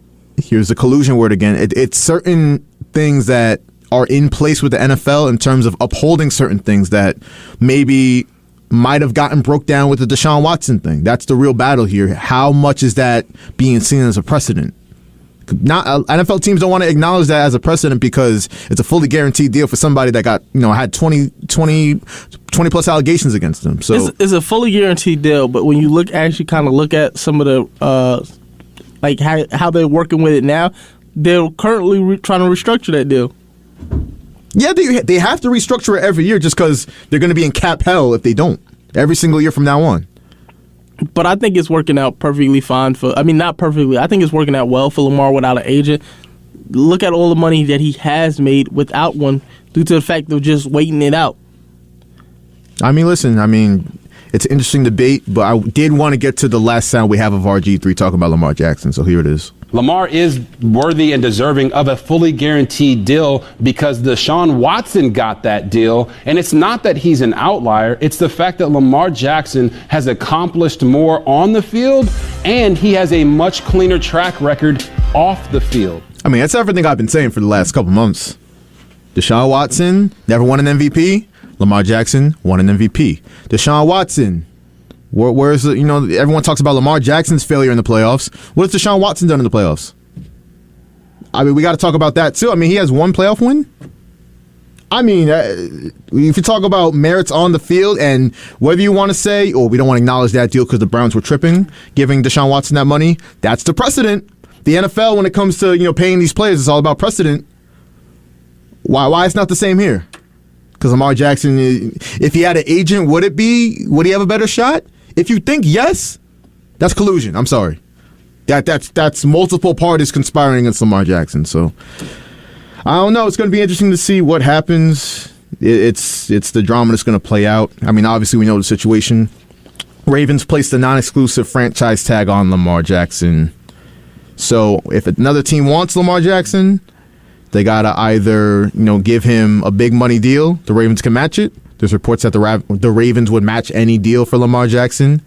the collusion word again, it's certain things that are in place with the NFL in terms of upholding certain things that maybe might have gotten broke down with the Deshaun Watson thing. That's the real battle here. How much is that being seen as a precedent? NFL teams don't want to acknowledge that as a precedent because it's a fully guaranteed deal for somebody that got had 20 plus allegations against them. So it's a fully guaranteed deal, but when you look at some of the like how they're working with it now, they're currently trying to restructure that deal. Yeah, they have to restructure it every year just because they're going to be in cap hell if they don't. Every single year from now on. But I think it's working out perfectly fine not perfectly. I think it's working out well for Lamar without an agent. Look at all the money that he has made without one due to the fact of just waiting it out. I mean, listen, it's an interesting debate, but I did want to get to the last sound we have of RG3 talking about Lamar Jackson, so here it is. Lamar is worthy and deserving of a fully guaranteed deal because Deshaun Watson got that deal. And it's not that he's an outlier. It's the fact that Lamar Jackson has accomplished more on the field and he has a much cleaner track record off the field. I mean, that's everything I've been saying for the last couple months. Deshaun Watson never won an MVP. Lamar Jackson won an MVP. Deshaun Watson, where's the, everyone talks about Lamar Jackson's failure in the playoffs. What has Deshaun Watson done in the playoffs? I mean, we got to talk about that too. I mean, he has one playoff win. I mean, if you talk about merits on the field and whether you want to say, we don't want to acknowledge that deal because the Browns were tripping, giving Deshaun Watson that money, that's the precedent. The NFL, when it comes to paying these players, it's all about precedent. Why it's not the same here? Because Lamar Jackson, if he had an agent, would he have a better shot? If you think yes, that's collusion. I'm sorry. That's multiple parties conspiring against Lamar Jackson. So I don't know. It's going to be interesting to see what happens. It's the drama that's going to play out. I mean, obviously we know the situation. Ravens placed a non-exclusive franchise tag on Lamar Jackson. So if another team wants Lamar Jackson, they got to either give him a big money deal. The Ravens can match it. There's reports that the Ravens would match any deal for Lamar Jackson.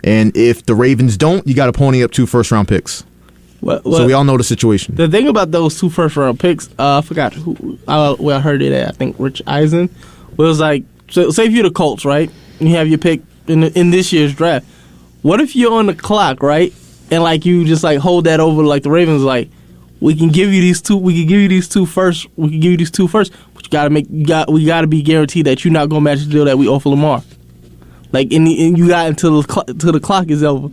And if the Ravens don't, you got to pony up 2 first-round picks. So we all know the situation. The thing about those 2 first-round picks, I forgot where I heard it at. I think Rich Eisen. Where it was like, so say if you're the Colts, right? And you have your pick in this year's draft. What if you're on the clock, right? And like you just like hold that over, like the Ravens, like we can give you these 2. We can give you these 2 first. We can give you these 2 first. But we got to be guaranteed that you're not gonna match the deal that we offer Lamar. Like and you got until the clock is over.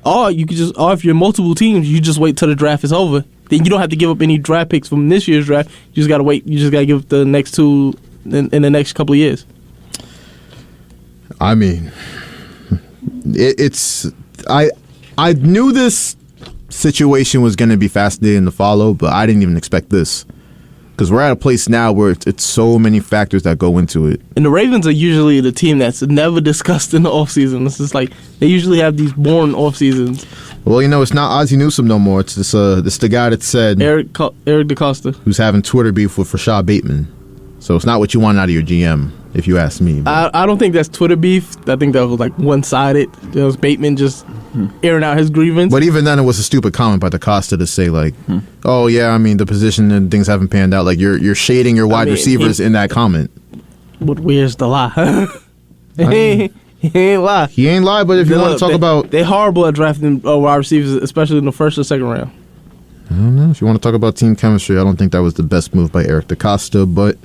Or you could or if you're multiple teams, you just wait till the draft is over. Then you don't have to give up any draft picks from this year's draft. You just gotta wait. You just gotta give up the next 2 in the next couple of years. I mean, I knew this situation was going to be fascinating to follow, but I didn't even expect this. Because we're at a place now where it's so many factors that go into it. And the Ravens are usually the team that's never discussed in the offseason. It's just like they usually have these boring off seasons. Well, it's not Ozzie Newsome no more. It's the guy that said Eric DeCosta, who's having Twitter beef with Rashad Bateman. So it's not what you want out of your GM, if you ask me. I don't think that's Twitter beef. I think that was like one-sided. It was Bateman just airing out his grievance. But even then, it was a stupid comment by DeCosta to say like, "Oh yeah, I mean the position and things haven't panned out." Like you're shading your wide receivers in that comment. But where's the lie? He ain't lie. He ain't lie. But if you want to talk about, they're horrible at drafting wide receivers, especially in the first or second round. I don't know. If you want to talk about team chemistry, I don't think that was the best move by Eric DeCosta, but.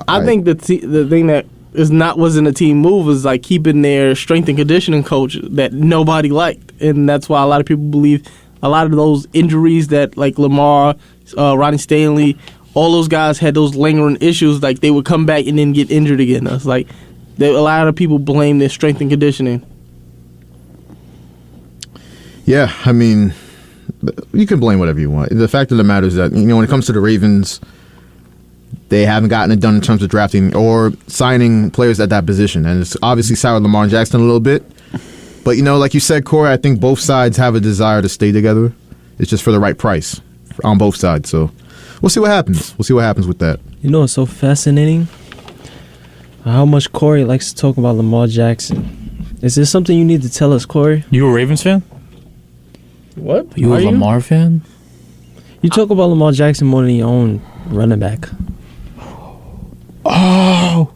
I think the thing that wasn't a team move was like keeping their strength and conditioning coach that nobody liked, and that's why a lot of people believe a lot of those injuries that like Lamar, Ronnie Stanley, all those guys had those lingering issues. Like they would come back and then get injured again. It's like a lot of people blame their strength and conditioning. Yeah, I mean, you can blame whatever you want. The fact of the matter is that when it comes to the Ravens, they haven't gotten it done in terms of drafting or signing players at that position. And it's obviously soured Lamar Jackson a little bit. But, like you said, Corey, I think both sides have a desire to stay together. It's just for the right price on both sides. So we'll see what happens. We'll see what happens with that. It's so fascinating how much Corey likes to talk about Lamar Jackson. Is there something you need to tell us, Corey? You a Ravens fan? What? You a Lamar fan? You talk about Lamar Jackson more than your own running back. Oh,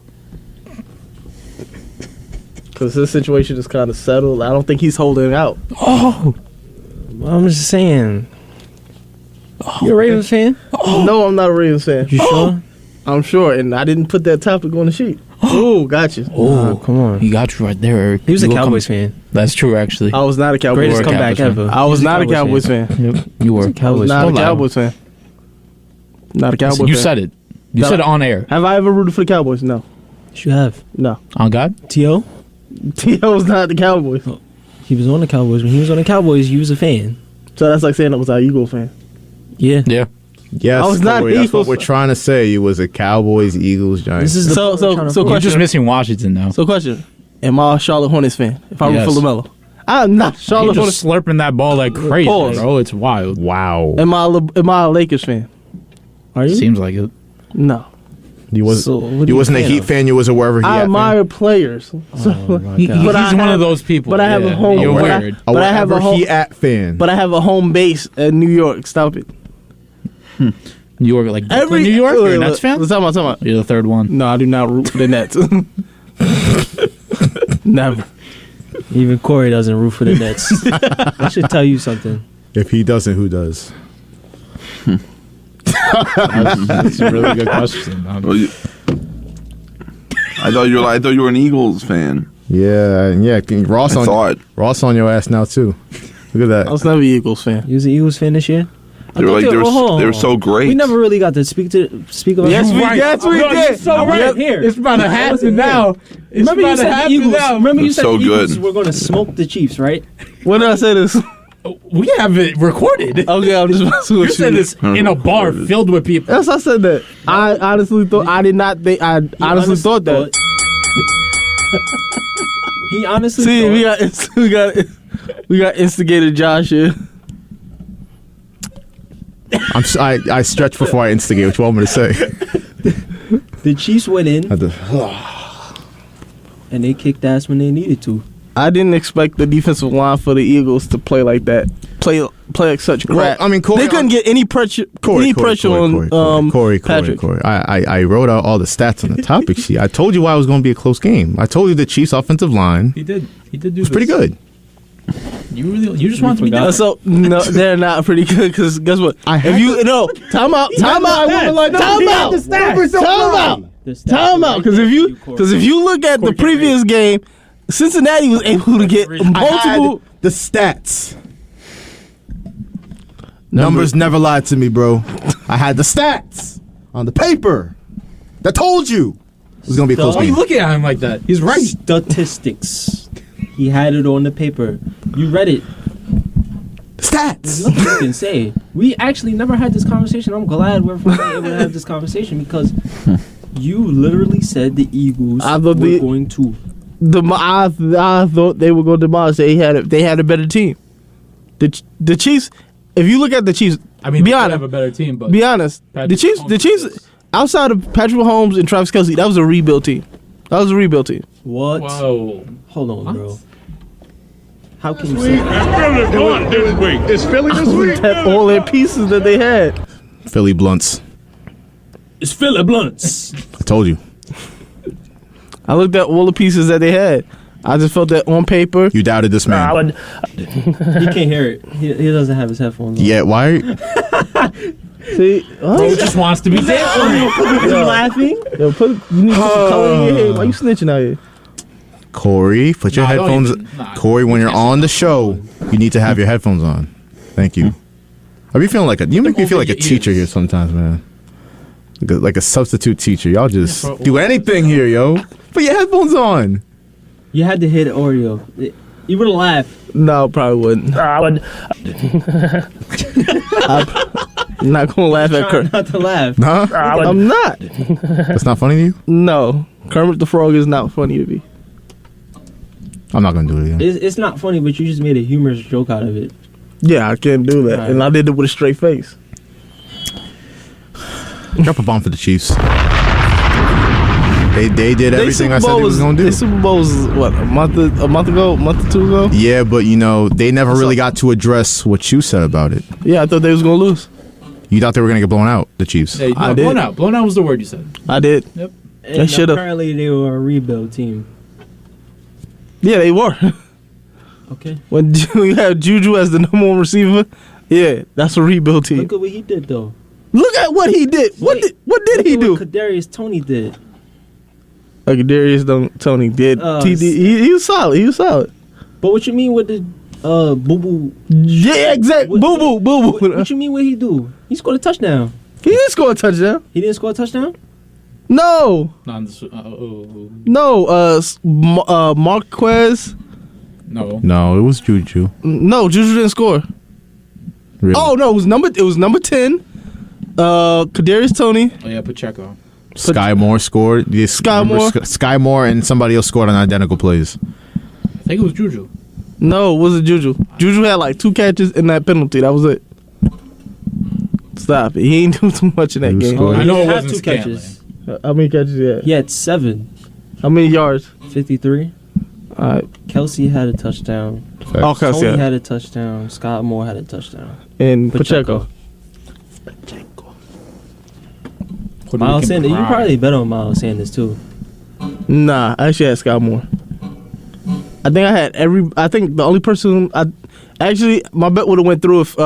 because this situation is kind of settled. I don't think he's holding out. Oh, I'm just saying. You're a Ravens fan? No, I'm not a Ravens fan. You sure? I'm sure, and I didn't put that topic on the sheet. Oh, gotcha. Oh, come on. He got you right there, Eric. He was a Cowboys fan. That's true, actually. I was not a Cowboys Greatest comeback ever. I was not a Cowboys fan. Yep. You were. Not a Cowboys fan. Not a Cowboys fan. You said it. You said it on air. Have I ever rooted for the Cowboys? No. You have. No. On God? T.O.? T.O. was not the Cowboys. He was on the Cowboys. When he was on the Cowboys, you was a fan. So that's like saying I was an Eagle fan. Yeah. Yeah. Yes, I was not Corey, that's what we're trying to say. You was a Cowboys, Eagles, Giants. This is so You're question. just missing Washington now. So question. Am I a Charlotte Hornets fan? If I root for LaMelo. I'm not You're Charlotte just Hornets. slurping that ball like crazy, bro. It's wild. Wow. Am I a Lakers fan? Are you? Seems like it. No. You wasn't a Heat fan. You was a wherever he I admire players. So, He's one of those people. But I have a home. You're but weird. But I have a home. He at fan. But I have a home base in New York. Stop it. New York, like Brooklyn, New York? You're a Nets fan? Talking about. You're the third one. No, I do not root for the Nets. Never. Even Corey doesn't root for the Nets. I should tell you something. If he doesn't, who does? That's a really good question. I thought you were an Eagles fan. Yeah. Ross on your ass now too. Look at that. I was never an Eagles fan. You was an Eagles fan this year? They were so great. We never really got to speak about. Yes, we did. So right here. It's about to happen now. Remember you said the Eagles. Remember you said the so Eagles good. were going to smoke the Chiefs, right? When did I say this? We have it recorded. Okay, I'm just messing with You said this in a bar filled with people. Yes, I said that. I honestly thought I did not think. I honestly thought that. He honestly. See, thought, we got instigated Josh here. I stretch before I instigate. What you want me to say? the Chiefs went in, and they kicked ass when they needed to. I didn't expect the defensive line for the Eagles to play like that. Play like such crap. Well, I mean, Corey, they couldn't get any pressure. Corey, on Patrick. Corey. I wrote out all the stats on the topic sheet. I told you why it was going to be a close game. I told you the Chiefs' offensive line. He did do. It's pretty good. You just want to be different. So no, they're not pretty good because guess what? Time out. Time out. Because if you look at the previous game, Cincinnati was able to get multiple. The stats. Numbers never lied to me, bro. I had the stats on the paper that told you it was going to be a close Why are game. you looking at him like that? He's right. Statistics. He had it on the paper. You read it. Stats. There's nothing you can say. We actually never had this conversation. I'm glad we're finally able to have this conversation because you literally said the Eagles were going to. I thought they were going to demolish. They had a better team. The Chiefs. If you look at the Chiefs, I mean, be they honest. have a better team, but be honest. The Chiefs, outside of Patrick Mahomes and Travis Kelce, that was a rebuild team. What? Whoa. Hold on, bro. How can you say that? It's Philly this week. All their pieces that they had. Philly Blunts. It's Philly Blunts. I told you. I looked at all the pieces that they had. I just felt that on paper. You doubted this man. He can't hear it. He doesn't have his headphones on. Yeah, why? See, bro just wants to be there. You laughing? Yo, you need to put some color in your head. Why you snitching out here? Corey, put your headphones. Corey, when you're on the show, you need to have your headphones on. Thank you. Are you feeling like you make me feel like a teacher here sometimes, man. Like a substitute teacher. Y'all just do anything here, yo. Put your headphones on. You had to hit Oreo. You would have laughed. No, probably wouldn't. I'm not gonna laugh at Kermit. Not to laugh. Nah, I'm not. That's not funny to you? No, Kermit the Frog is not funny to me. I'm not gonna do it again. It's not funny, but you just made a humorous joke out of it. Yeah, I can't do that, and I did it with a straight face. Drop a bomb for the Chiefs. They did everything I said they was gonna do. The Super Bowl was what, a month or two ago? Yeah, but they never really got to address what you said about it. Yeah, I thought they was gonna lose. You thought they were gonna get blown out, the Chiefs. Hey, I did. Blown out was the word you said. I did. Yep. And apparently they were a rebuild team. Yeah, they were. Okay. When you have Juju as the number one receiver, yeah, that's a rebuild team. Look at what he did, though. Look at what he did. What did he do? What Kadarius Toney did. Like Kadarius Toney did. He was solid. He was solid. But what you mean with the boo boo? Yeah, exactly. Boo boo. What you mean? What he do? He scored a touchdown. He didn't score a touchdown. He didn't score a touchdown. No. No. Marquez. No, it was Juju. No, Juju didn't score. Really? Oh no, it was number 10. Kadarius Toney. Oh yeah, Pacheco. Sky Moore scored. Yeah, Sky Moore and somebody else scored on identical plays. I think it was Juju. No, it wasn't Juju. Juju had like 2 catches in that penalty. That was it. Stop it. He ain't do too much in that game. I know it had wasn't 2 catches. How many catches he had? He had 7. How many yards? 53. All right. Kelsey had a touchdown. Oh, Kelsey Tony had a touchdown. Scott Moore had a touchdown. And Pacheco. Miles Sanders. You probably bet on Miles Sanders too. Nah, I actually had Scott Moore. I think I think the only person my bet would have went through if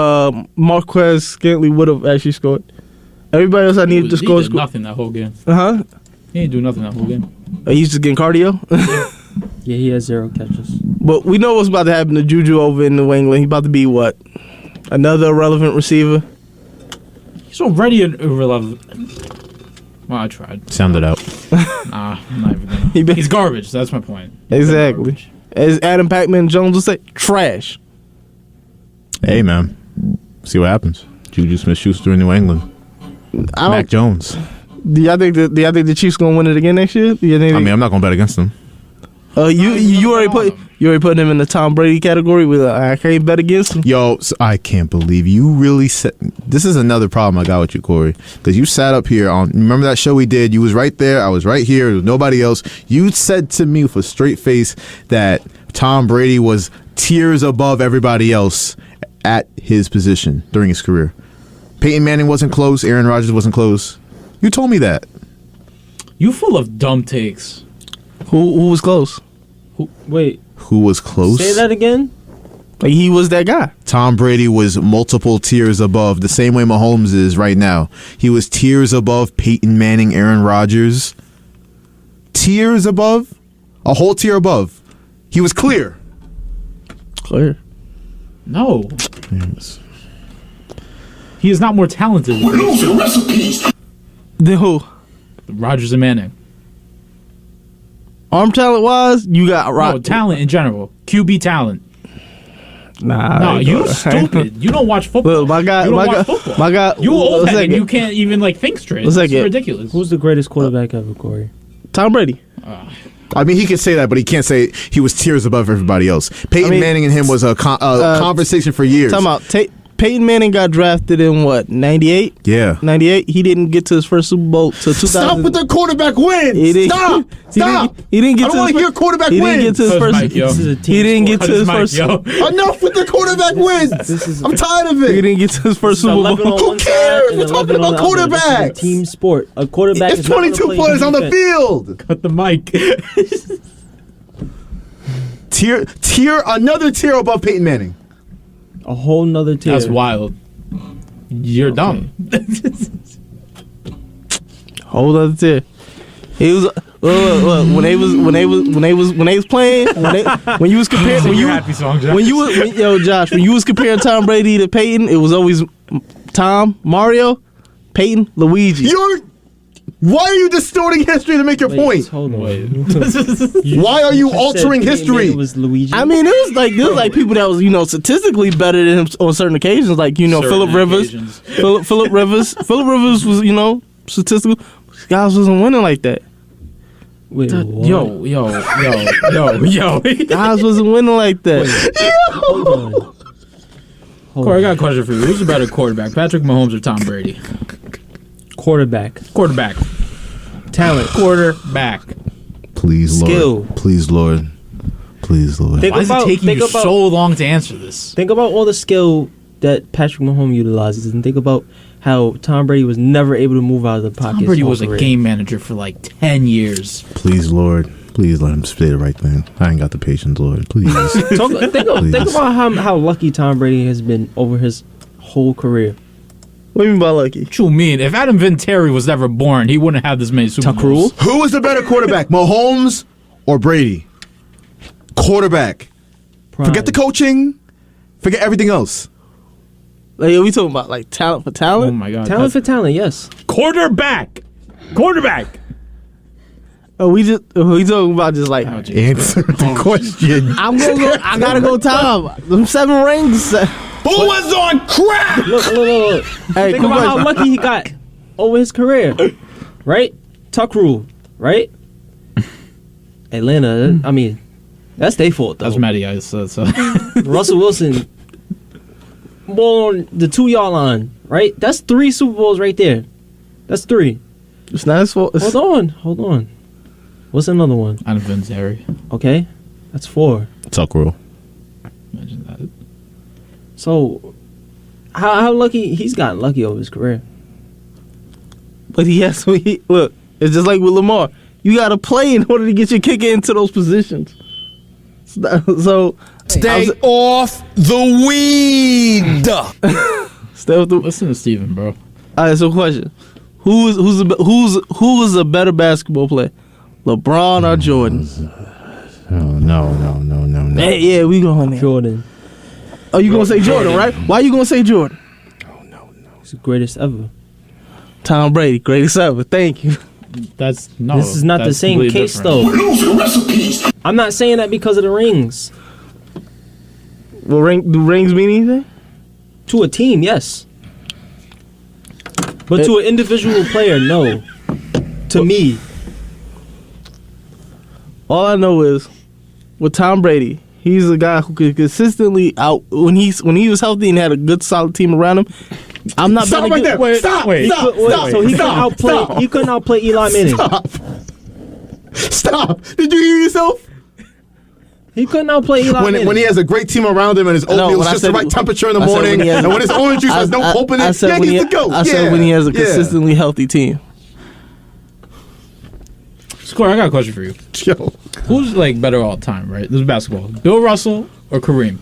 Marquez Scantling would have actually scored. Everybody else I needed to score. He did nothing that whole game. He ain't do nothing that whole game. He's just getting cardio. Yeah, he has 0 catches. But we know what's about to happen to Juju over in New England. He's about to be what? Another irrelevant receiver. He's already an irrelevant. Well, I tried. Sound it out. Nah, I'm not even gonna. He's garbage. That's my point. Exactly. As Adam Pac-Man Jones would say, trash. Hey, man. See what happens. Juju Smith-Schuster in New England. Mac Jones. Do y'all think the Chiefs gonna win it again next year? I'm not gonna bet against them. You already put him in the Tom Brady category with I can't bet against him. Yo, I can't believe you really said. This is another problem I got with you, Corey, because you sat up here on. Remember that show we did? You was right there. I was right here. There was nobody else. You said to me with a straight face that Tom Brady was tiers above everybody else at his position during his career. Peyton Manning wasn't close. Aaron Rodgers wasn't close. You told me that. You full of dumb takes. Who was close? Who was close? Say that again. Like he was that guy. Tom Brady was multiple tiers above, the same way Mahomes is right now. He was tiers above Peyton Manning, Aaron Rodgers. Tiers above? A whole tier above. He was clear. Clear. No. Yes. He is not more talented. Then who? Rodgers and Manning. Arm talent wise, you got No, talent in general. QB talent. Nah. No, you stupid. You don't watch football. Look, my guy. You old head and you can't even think straight. It's ridiculous. Who's the greatest quarterback ever, Corey? Tom Brady. I mean, he can say that, but he can't say he was tiers above everybody else. Peyton Manning and him was a conversation for years. Time out. Peyton Manning got drafted in what, 98? Yeah. 98? He didn't get to his first Super Bowl till 2000. Stop with the quarterback win! Stop! He didn't get I to don't want to hear quarterback wins. He didn't get to his first. He didn't get to his first. Enough with the quarterback wins. I'm tired of it. He didn't get to his first Super Bowl. Who cares? We're talking about quarterbacks. This is a team sport. A quarterback. It's 22 players on the field. Cut the mic. Another tier above Peyton Manning. A whole nother tier. That's wild. You're dumb. Whole other tier. He was when they was playing when you was comparing when you was comparing Tom Brady to Peyton, it was always Tom, Mario, Peyton, Luigi. Why are you distorting history to make your point? Hold on. Why are you altering history? It was Luigi. I mean, it was like people that was statistically better than him on certain occasions, like Phillip Rivers. Phillip Rivers was statistical. These guys wasn't winning like that. Wait, yo. Guys wasn't winning like that. Hold on. Corey, I got a question for you. Who's a better quarterback, Patrick Mahomes or Tom Brady? Quarterback. Talent. Quarterback. Please, Lord. Skill. Please, Lord. Please, Lord. Why is it taking you so long to answer this? Think about all the skill that Patrick Mahomes utilizes, and think about how Tom Brady was never able to move out of the pocket. Tom Brady was a game manager for 10 years. Please, Lord. Please let him say the right thing. I ain't got the patience, Lord. Please. Think about how lucky Tom Brady has been over his whole career. What do you mean by lucky? What you mean? If Adam Vinatieri was ever born, he wouldn't have this many Super Bowls. Who was the better quarterback, Mahomes or Brady? Quarterback. Prime. Forget the coaching. Forget everything else. Like, are we talking about talent for talent? Oh my God. Talent for talent, yes. Quarterback. Oh, we talking about just answer the question. I gotta go Tom. Them 7 rings. Who was on crack? Look. Hey, think about how lucky he got over his career. Right? Tuck rule, right? Atlanta, I mean, that's their fault, though. That's Matty Ice. So. Russell Wilson, ball on the 2-yard line, right? That's 3 Super Bowls right there. That's 3. It's not his fault. Hold on. What's another one? Adam Vinatieri. Okay, that's 4. Tuck rule. Imagine that. So, how lucky he's gotten lucky over his career? but he has to. Look, it's just like with Lamar. You got to play in order to get your kicker into those positions. So stay off the weed. Stay off the. Listen to Steven, bro. All right, so question: who is a better basketball player, LeBron or Jordan? No. Hey, yeah, we going there. Jordan. Oh, you gonna say Jordan, right? Why you gonna say Jordan? He's the greatest ever. Tom Brady, greatest ever. Thank you. That's This is not the same case, though. I'm not saying that because of the rings. Well, do rings mean anything? To a team, yes. But to an individual player, no. To me. All I know is with Tom Brady, he's a guy who could consistently when he was healthy and had a good solid team around him. I'm not Stop right there. Stop. So he couldn't outplay Eli Manning. Stop. Did you hear yourself? He couldn't outplay Eli Manning. When he has a great team around him and his oatmeal is just the right temperature in the morning, and when his orange juice has no pulp in it, yeah, he's the GOAT. I said when he has a consistently healthy team. Score, I got a question for you. Yo. Who's like better all time, right? This is basketball. Bill Russell or Kareem?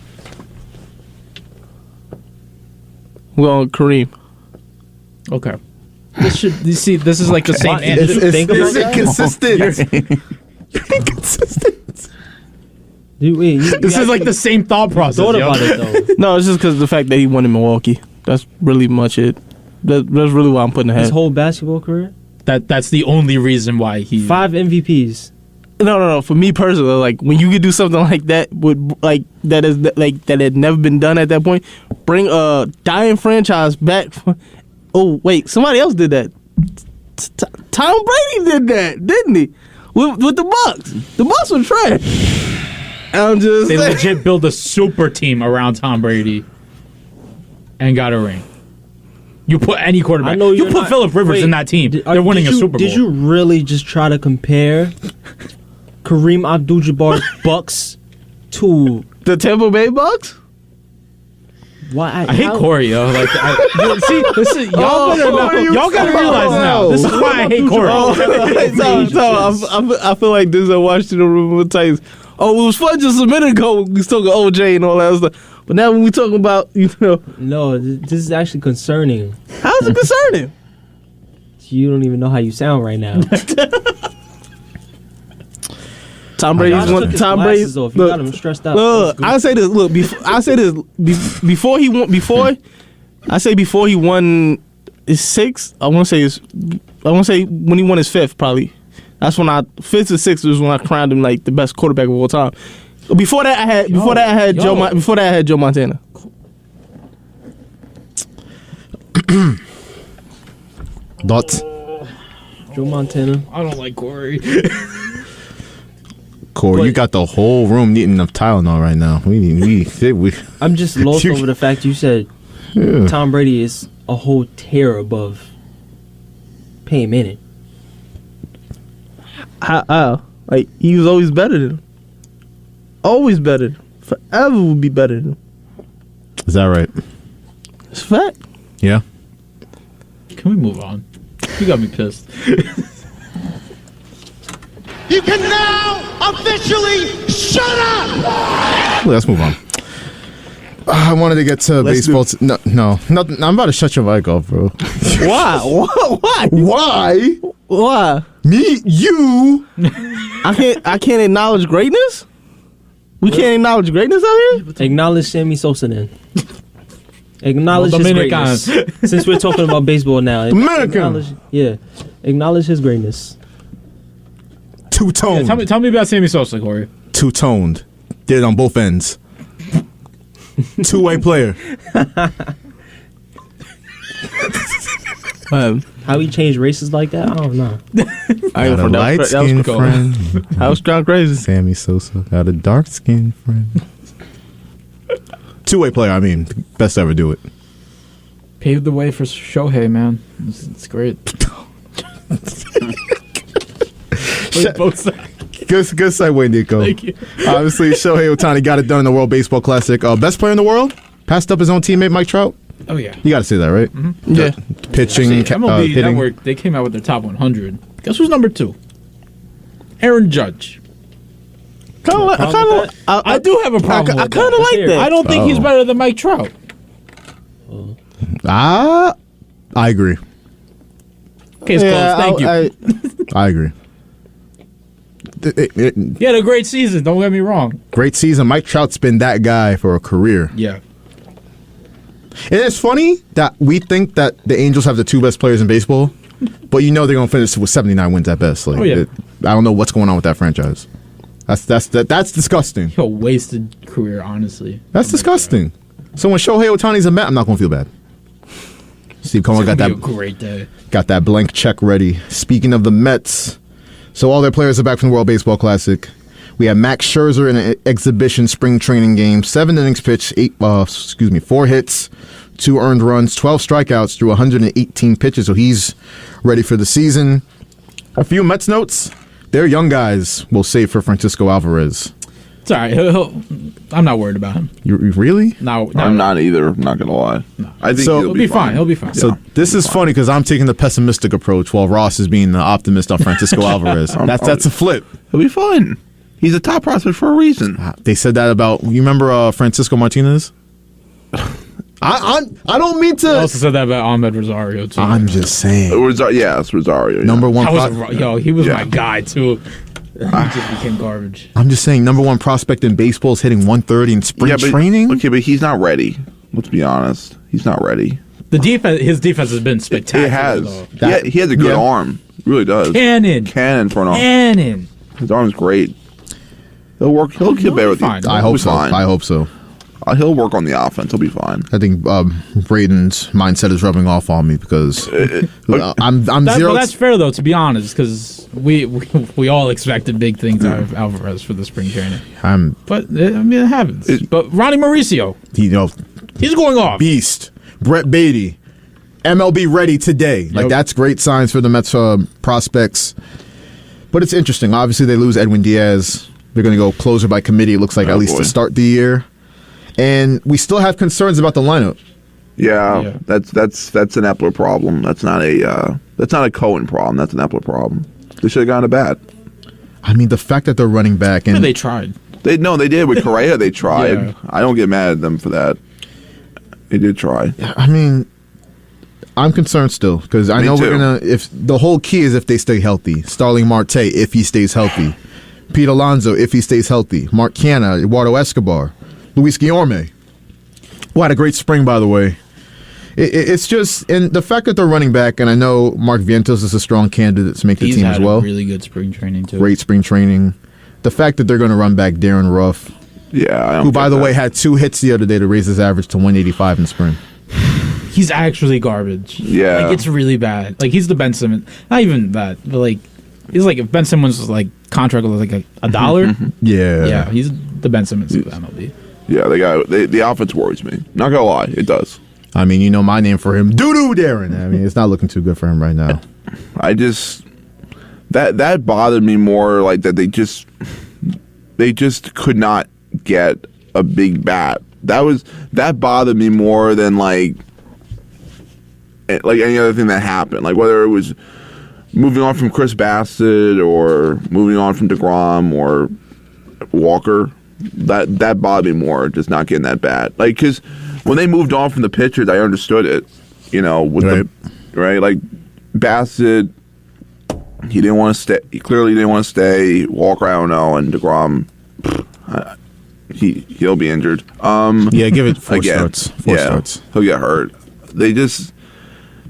Well, Kareem. Okay. This is like the same answer. It's inconsistent. Inconsistent. This is like the same thought process. Thought about it though. No, it's just because of the fact that he won in Milwaukee. That's really much it. That's really why I'm putting ahead. His whole basketball career? That's the only reason why he 5 MVPs. No. For me personally, like when you could do something like that that had never been done at that point, bring a dying franchise back. Oh wait, somebody else did that. Tom Brady did that, didn't he? With the Bucks. The Bucks were trash. They legit built a super team around Tom Brady and got a ring. You put any quarterback. You put Phillip Rivers in that team. They're winning a Super Bowl. Did you really just try to compare Kareem Abdul-Jabbar's Bucks to the Tampa Bay Bucks? Why? I hate Corey, yo. Like, listen, y'all gotta realize now. This is why I hate Corey. I feel like this is Washington Rumble Titans. Oh, it was fun just a minute ago. We was talking OJ and all that stuff. But now when we talking about, No, this is actually concerning. How's it concerning? You don't even know how you sound right now. Tom Brady's one. Tom Brady's. You got him stressed out. Look, I say this. Look, before he won. Before he won his 6th. I want to say when he won his 5th, probably. That's when 5th or 6th was when I crowned him like the best quarterback of all time. Before that, I had Joe Montana. Dots. Joe Montana. I don't like Corey. Corey, you got the whole room needing enough Tylenol right now. We I'm just lost over the fact you said Tom Brady is a whole tier above Peyton Manning. How? Like he was always better than him. Always better than him. Forever would be better than him. Is that right? It's a fact. Yeah. Can we move on? You got me pissed. You can now officially shut up! Let's move on. I wanted to get to baseball. No. I'm about to shut your mic off, bro. Why? Why? Why? Why? Me? You? I can't acknowledge greatness? We can't acknowledge greatness out here? Acknowledge Sammy Sosa then. Acknowledge his greatness. Since we're talking about baseball now. Acknowledge his greatness. Two-toned. Yeah, tell me about Sammy Sosa, Corey. Two-toned. Did it on both ends. Two-way player. How he changed races like that? I don't know. Got a light-skinned friend. That was kind of crazy. Sammy Sosa got a dark-skinned friend. Two-way player, I mean. Best to ever do it. Paved the way for Shohei, man. It's great. Good segue, Nico. Thank you. Obviously, Shohei Ohtani got it done in the World Baseball Classic. Best player in the world? Passed up his own teammate, Mike Trout. Oh yeah. You got to say that, right? Mm-hmm. Yeah. Pitching, MLB hitting. Network, they came out with their top 100. Guess who's number 2? Aaron Judge. I do have a problem. I kind of like that. I don't think he's better than Mike Trout. I agree. Case closed. Thank you. I agree. He had a great season. Don't get me wrong. Great season. Mike Trout's been that guy for a career. Yeah. And it's funny that we think that the Angels have the 2 best players in baseball, but you know they're going to finish with 79 wins at best. Like, I don't know what's going on with that franchise. That's disgusting. He a wasted career, honestly. That's disgusting. So when Shohei Ohtani's a Met, I'm not going to feel bad. Steve Cohen got that. A great day. Got that blank check ready. Speaking of the Mets, so all their players are back from the World Baseball Classic. We have Max Scherzer in an exhibition spring training game. 7 innings pitched, 4 hits, 2 earned runs, 12 strikeouts through 118 pitches. So he's ready for the season. A few Mets notes. Their young guys will save for Francisco Alvarez. It's all right. I'm not worried about him. You really? No, I'm not either. I'm not gonna lie. No. I think So- he'll be fine. He'll be fine. So this is funny because I'm taking the pessimistic approach while Ross is being the optimist on Francisco Alvarez. That's a flip. He'll be fine. He's a top prospect for a reason. They said that about, you remember Francisco Martinez? I don't mean I to. also said that about Ahmed Rosario too. I'm just saying. It's Rosario. Yeah. Number one. He was my guy too. He just became garbage. I'm just saying, number 1 prospect in baseball is hitting 130 in spring training. Okay, but he's not ready. Let's be honest. He's not ready. The defense, his defense has been spectacular. It has. That- He has a good arm. He really does. Cannon for an arm. Cannon. His arm's great. He'll work. He'll get better with you. I hope so. I hope so. He'll work on the offense. He'll be fine. I think Braden's mindset is rubbing off on me because I'm zero. But that's fair though, to be honest, because we all expected big things out of Alvarez for the spring training. But I mean, it happens. But Ronnie Mauricio, he's going off. Beast. Brett Beatty, MLB ready today. Like that's great signs for the Mets prospects. But it's interesting. Obviously, they lose Edwin Diaz. They're going to go closer by committee. It looks like at least to start the year. And we still have concerns about the lineup. Yeah. That's an Epler problem. That's not a Cohen problem. That's an Epler problem. They should have gone to bat. I mean, the fact that they're running back and they tried. They did with Correa. They tried. Yeah. I don't get mad at them for that. They did try. I mean, I'm concerned still because I know we're gonna. If the whole key is if they stay healthy. Starling Marte, if he stays healthy. Pete Alonso, if he stays healthy. Mark Canha, Eduardo Escobar, Luis Guillorme. Who had a great spring, by the way. It's just, and the fact that they're running back, and I know Mark Vientos is a strong candidate to make the team as well. He's had a really good spring training too. Great spring training. The fact that they're going to run back Darren Ruff, who by the way had 2 hits the other day to raise his average to 185 in spring. He's actually garbage. Yeah, like it's really bad. Like he's the Ben Simmons. Not even that, but like he's like if Ben Simmons was like contract was like a dollar. Yeah, he's the Ben Simmons of the MLB. Yeah, the offense worries me. Not gonna lie, it does. I mean, you know my name for him, Doo-Doo Darren. I mean, it's not looking too good for him right now. I just that bothered me more, like that they just could not get a big bat. That bothered me more than like any other thing that happened. Like whether it was moving on from Chris Bassett or moving on from DeGrom or Walker. That bothered me more, just not getting that bat. Like, because when they moved on from the pitchers, I understood it. You know, with like Bassett, he didn't want to stay. He clearly didn't want to stay. Walker, I don't know, and DeGrom, he'll be injured. Give it 4 starts. 4 starts. He'll get hurt. They just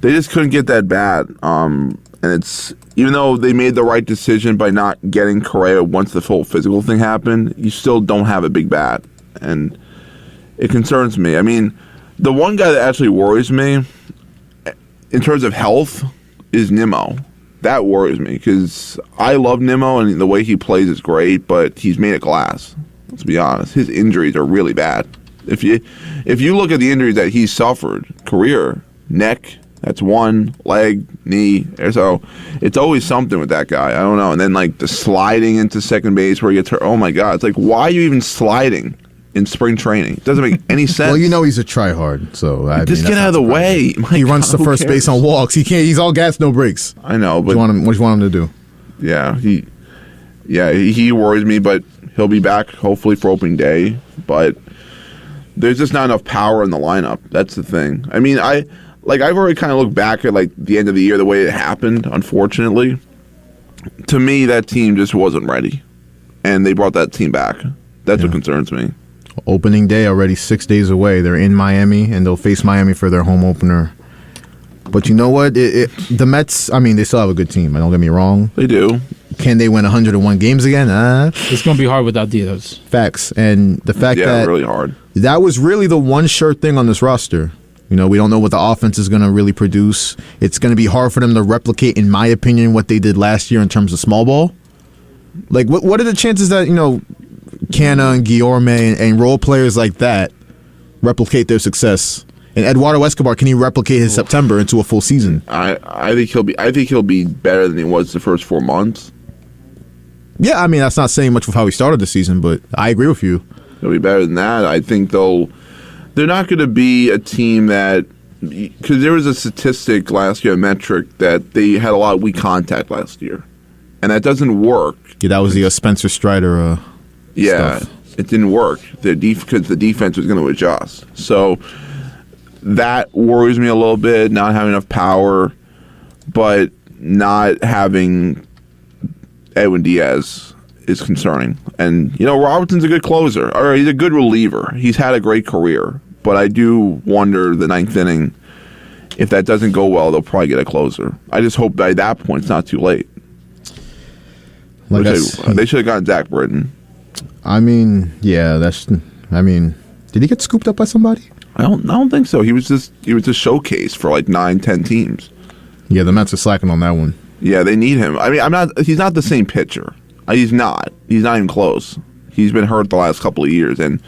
couldn't get that bat. And it's, even though they made the right decision by not getting Correa once the full physical thing happened, you still don't have a big bat. And it concerns me. I mean, the one guy that actually worries me in terms of health is Nimmo. That worries me because I love Nimmo and the way he plays is great, but he's made of glass. Let's be honest. His injuries are really bad. If you look at the injuries that he's suffered, career, neck, that's one, leg, knee. So it's always something with that guy. I don't know. And then like the sliding into second base where he gets hurt. Oh my God. It's like, why are you even sliding? in spring training. It doesn't make any sense. Well, you know he's a tryhard, so just get out of the way. He runs to first base on walks. He can't. He's all gas, no brakes. I know, but what do you want him to do? Yeah, he worries me, but he'll be back hopefully for opening day. But there's just not enough power in the lineup. That's the thing. I mean, I've already kind of looked back at like the end of the year, the way it happened. Unfortunately, to me, that team just wasn't ready, and they brought that team back. That's what concerns me. Opening day already 6 days away. They're in Miami, and they'll face Miami for their home opener. But you know what? The Mets, I mean, they still have a good team. Don't get me wrong. They do. Can they win 101 games again? It's going to be hard without Diaz. Facts. And the fact that really hard. That was really the one sure thing on this roster. You know, we don't know what the offense is going to really produce. It's going to be hard for them to replicate, in my opinion, what they did last year in terms of small ball. Like, what are the chances that, you know, Canna and Guillorme and role players like that replicate their success? And Eduardo Escobar, can he replicate his September into a full season? I think he'll be better than he was the first 4 months. Yeah, I mean, that's not saying much of how he started the season, but I agree with you. He'll be better than that. I think they're not going to be a team that, because there was a statistic last year, a metric, that they had a lot of weak contact last year, and that doesn't work. Yeah, that was the Spencer Strider stuff. It didn't work because the defense was going to adjust. So that worries me a little bit, not having enough power, but not having Edwin Diaz is concerning. And, you know, Robertson's a good closer, or he's a good reliever. He's had a great career, but I do wonder the ninth inning, if that doesn't go well, they'll probably get a closer. I just hope by that point it's not too late. They should have gotten Zach Britton. I mean, yeah, did he get scooped up by somebody? I don't think so. He was just showcased for like 9-10 teams. Yeah, the Mets are slacking on that one. Yeah, they need him. I mean, he's not the same pitcher. He's not even close. He's been hurt the last couple of years, and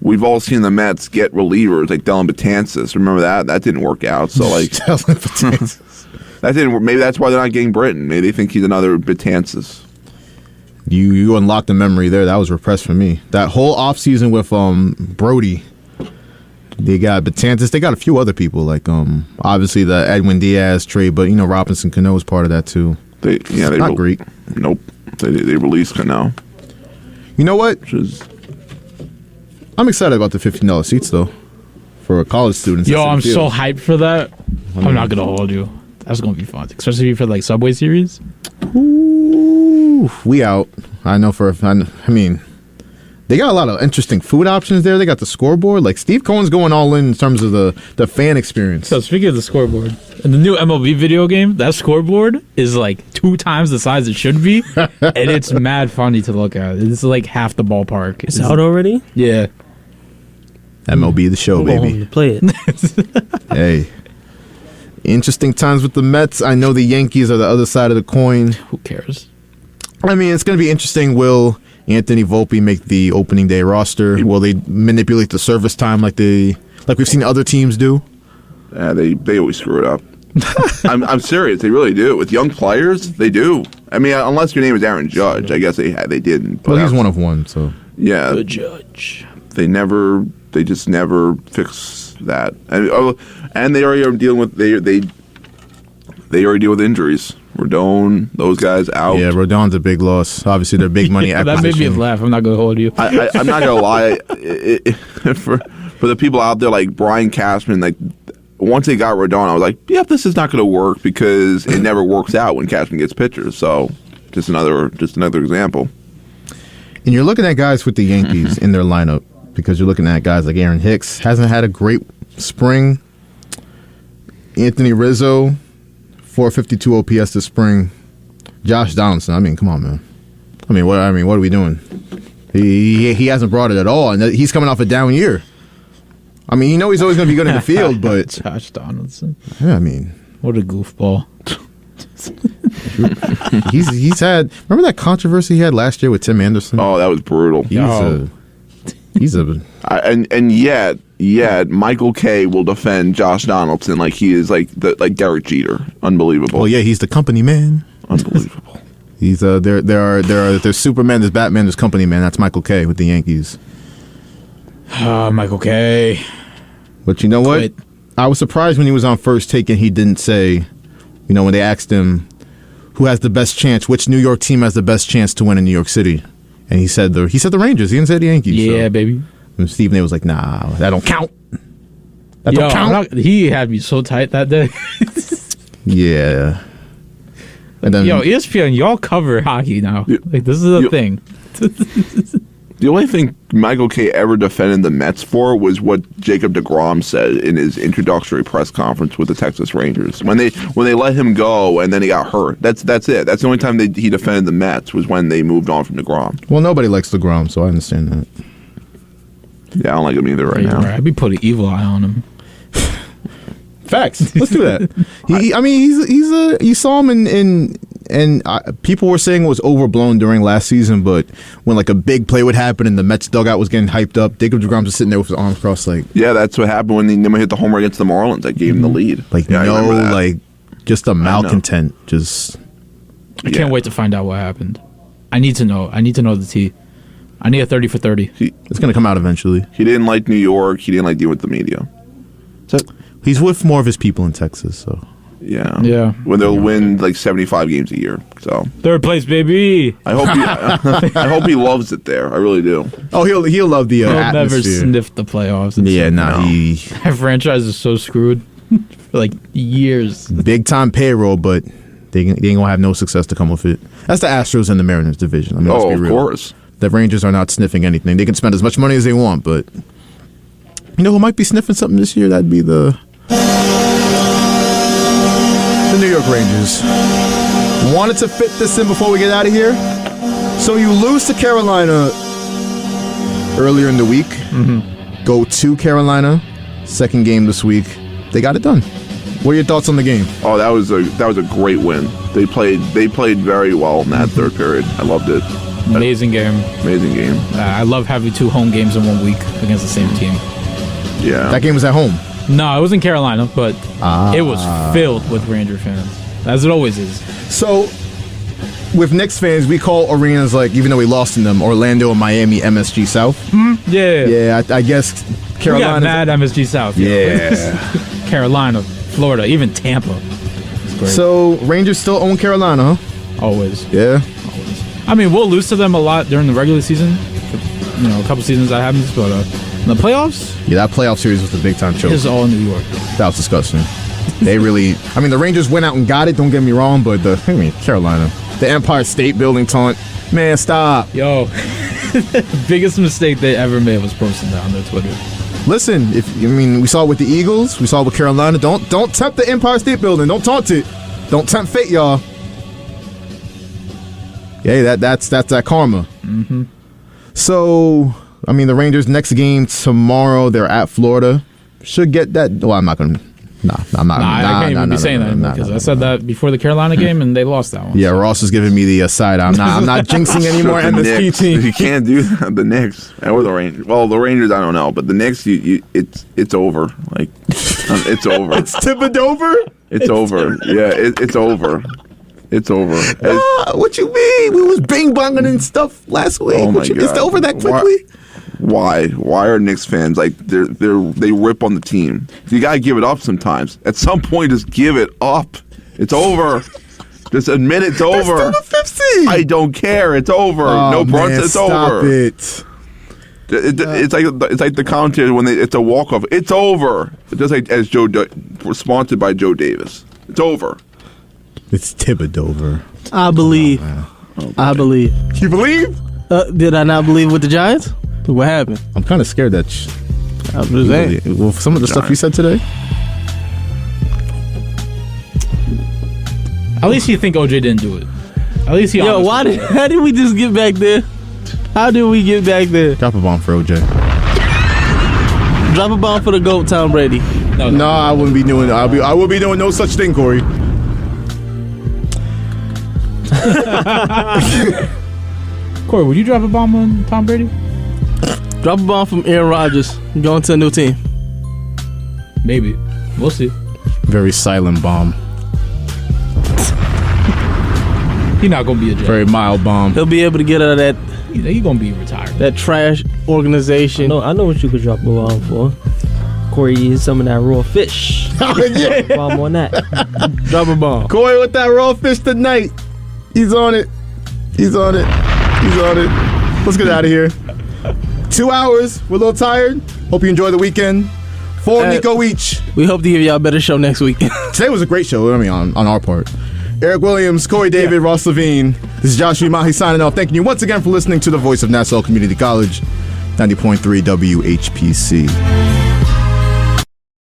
we've all seen the Mets get relievers like Dellin Betances. Remember that? That didn't work out. So like Dellin Betances. That didn't work. Maybe that's why they're not getting Britton. Maybe they think he's another Betances. You unlocked the memory there. That was repressed for me. That whole offseason with Brody, they got Betances. They got a few other people, like obviously the Edwin Diaz trade, but you know Robinson Cano was part of that too. They not great. Nope. They released Cano. You know what? I'm excited about the $15 seats though for college students. Yo, I'm so hyped for that. I'm not gonna hold you. That's gonna be fun, especially for like Subway Series. Ooh, we out. I know I mean, they got a lot of interesting food options there. They got the scoreboard. Like Steve Cohen's going all in terms of the fan experience. So speaking of the scoreboard, in the new MLB video game, that scoreboard is like 2 times the size it should be, and it's mad funny to look at. It's like half the ballpark. It's out already? Yeah. MLB the show, baby. To play it. Hey. Interesting times with the Mets. I know the Yankees are the other side of the coin. Who cares? I mean, it's going to be interesting. Will Anthony Volpe make the opening day roster? Will they manipulate the service time like we've seen other teams do? Yeah, they always screw it up. I'm serious. They really do. With young players, they do. I mean, unless your name is Aaron Judge, I guess they didn't. Well, he's one of one, so yeah. Good Judge. They just never fix that. And they already are dealing with they already deal with injuries. Rodon, those guys out. Yeah, Rodon's a big loss. Obviously, they're big money acquisition. That made me laugh. I'm not going to hold you. I'm not going to lie. For the people out there like Brian Cashman, like once they got Rodon, I was like, yep, this is not going to work because it never works out when Cashman gets pitchers. So just another example. And you're looking at guys with the Yankees in their lineup because you're looking at guys like Aaron Hicks, hasn't had a great spring. Anthony Rizzo, 452 OPS this spring. Josh Donaldson, I mean, come on, man. What are we doing? He hasn't brought it at all, and he's coming off a down year. I mean, you know he's always going to be good in the field, but Josh Donaldson. Yeah, I mean, what a goofball. he's had. Remember that controversy he had last year with Tim Anderson? Oh, that was brutal. And yet Michael Kay will defend Josh Donaldson like he is like Derek Jeter. Unbelievable. Well, yeah, he's the company man. Unbelievable. He's there's Superman, there's Batman, there's company man. That's Michael Kay with the Yankees. Michael K. But you know what? I was surprised when he was on First Take and he didn't say, when they asked him who has the best chance, which New York team has the best chance to win in New York City, and he said the Rangers. He didn't say the Yankees. Yeah, baby. And Stephen A. was like, "Nah, that don't count. That don't count." He had me so tight that day. Yeah. And then, ESPN, y'all cover hockey now. Like this is a thing. The only thing Michael K. ever defended the Mets for was what Jacob deGrom said in his introductory press conference with the Texas Rangers when they let him go and then he got hurt. That's it. That's the only time he defended the Mets was when they moved on from deGrom. Well, nobody likes deGrom, so I understand that. Yeah, I don't like him either right now. I'd be putting evil eye on him. Facts. Let's do that. You saw him and people were saying it was overblown during last season, but when like a big play would happen and the Mets dugout was getting hyped up, Jacob deGrom was sitting there with his arms crossed, like. Yeah, that's what happened when Nimmo hit the homer against the Marlins. That gave him the lead. Like just a malcontent. Just. I can't wait to find out what happened. I need to know. I need to know the tea. I need a 30 for 30. It's gonna come out eventually. He didn't like New York. He didn't like dealing with the media. He's with more of his people in Texas, so. Yeah. When they'll win like 75 games a year. So third place, baby. I hope he loves it there. I really do. Oh, he'll love the He'll atmosphere. never sniff the playoffs. That franchise is so screwed for like years. Big time payroll, but they ain't gonna have no success to come with it. That's the Astros and the Mariners division. I mean, let's be real. Of course. The Rangers are not sniffing anything. They can spend as much money as they want, but who might be sniffing something this year? That'd be the New York Rangers. Wanted to fit this in before we get out of here. So you lose to Carolina earlier in the week. Mm-hmm. Go to Carolina, second game this week. They got it done. What are your thoughts on the game? Oh, that was a great win. They played very well in that third period. I loved it. Amazing game. Amazing game. I love having 2 home games in 1 week against the same team. Yeah. That game was at home. No, it was in Carolina, but it was filled with Ranger fans, as it always is. So, with Knicks fans, we call arenas, like, even though we lost in them, Orlando and Miami MSG South. Mm-hmm. Yeah. Yeah, I guess Carolina. We got mad MSG South. Yeah. Carolina, Florida, even Tampa. So, Rangers still own Carolina, huh? Always. Yeah. I mean, we'll lose to them a lot during the regular season. A couple seasons that happens, but in the playoffs? Yeah, that playoff series was the big time choke. It's all New York. That was disgusting. They really, the Rangers went out and got it, don't get me wrong, but Carolina. The Empire State Building taunt, man, stop. Yo, the biggest mistake they ever made was posting that on their Twitter. Listen, we saw it with the Eagles, we saw it with Carolina. Don't tempt the Empire State Building. Don't taunt it. Don't tempt fate, y'all. Yeah, that's that karma. Mm-hmm. So, the Rangers' next game tomorrow, they're at Florida. Should get that. Well, I'm not going to. I can't even be saying that because I said that before the Carolina game and they lost that one. Yeah, Ross is giving me the side. I'm not jinxing anymore. MSG team. You can't do that. The Knicks or the Rangers. Well, the Rangers, I don't know, but the Knicks, it's over. Like it's over. It's Thibodeau. It's over. Yeah, it's over. It's over. What you mean? We was bing-bonging and stuff last week. Oh my God. It's over that quickly? Why are Knicks fans like they rip on the team? You gotta give it up sometimes. At some point, just give it up. It's over. Just admit it's over. They're still the 5th seed. I don't care. It's over. Oh, no Brunson. It's over. It. It's like the commentary when it's a walk-off. It's over. Just like as sponsored by Joe Davis. It's over. It's Thibodeau. I believe. I believe. You believe? Did I not believe with the Giants? What happened? I'm kind of scared that. Well, some of the stuff you said today. At least you think OJ didn't do it. At least he. Yo, how did we just get back there? How did we get back there? Drop a bomb for OJ. Drop a bomb for the GOAT, Tom Brady. No, I wouldn't be doing. I will be doing no such thing, Corey. Corey, would you drop a bomb on Tom Brady? Drop a bomb from Aaron Rodgers going to a new team. Maybe. We'll see. Very silent bomb. He's not going to be a Jet. Very mild bomb. He'll be able to get out of that He gonna be retired. That trash organization. I know what you could drop a bomb for. Corey eating some of that raw fish. Yeah. Bomb on that. Drop a bomb. Corey with that raw fish tonight. He's on it. He's on it. He's on it. Let's get out of here. 2 hours. We're a little tired. Hope you enjoy the weekend. For Nico Weech. We hope to give y'all a better show next week. Today was a great show, I mean, on our part. Eric Williams, Corey David, Ross Levine. This is Joshua Umahi signing off. Thanking you once again for listening to the voice of Nassau Community College, 90.3 WHPC.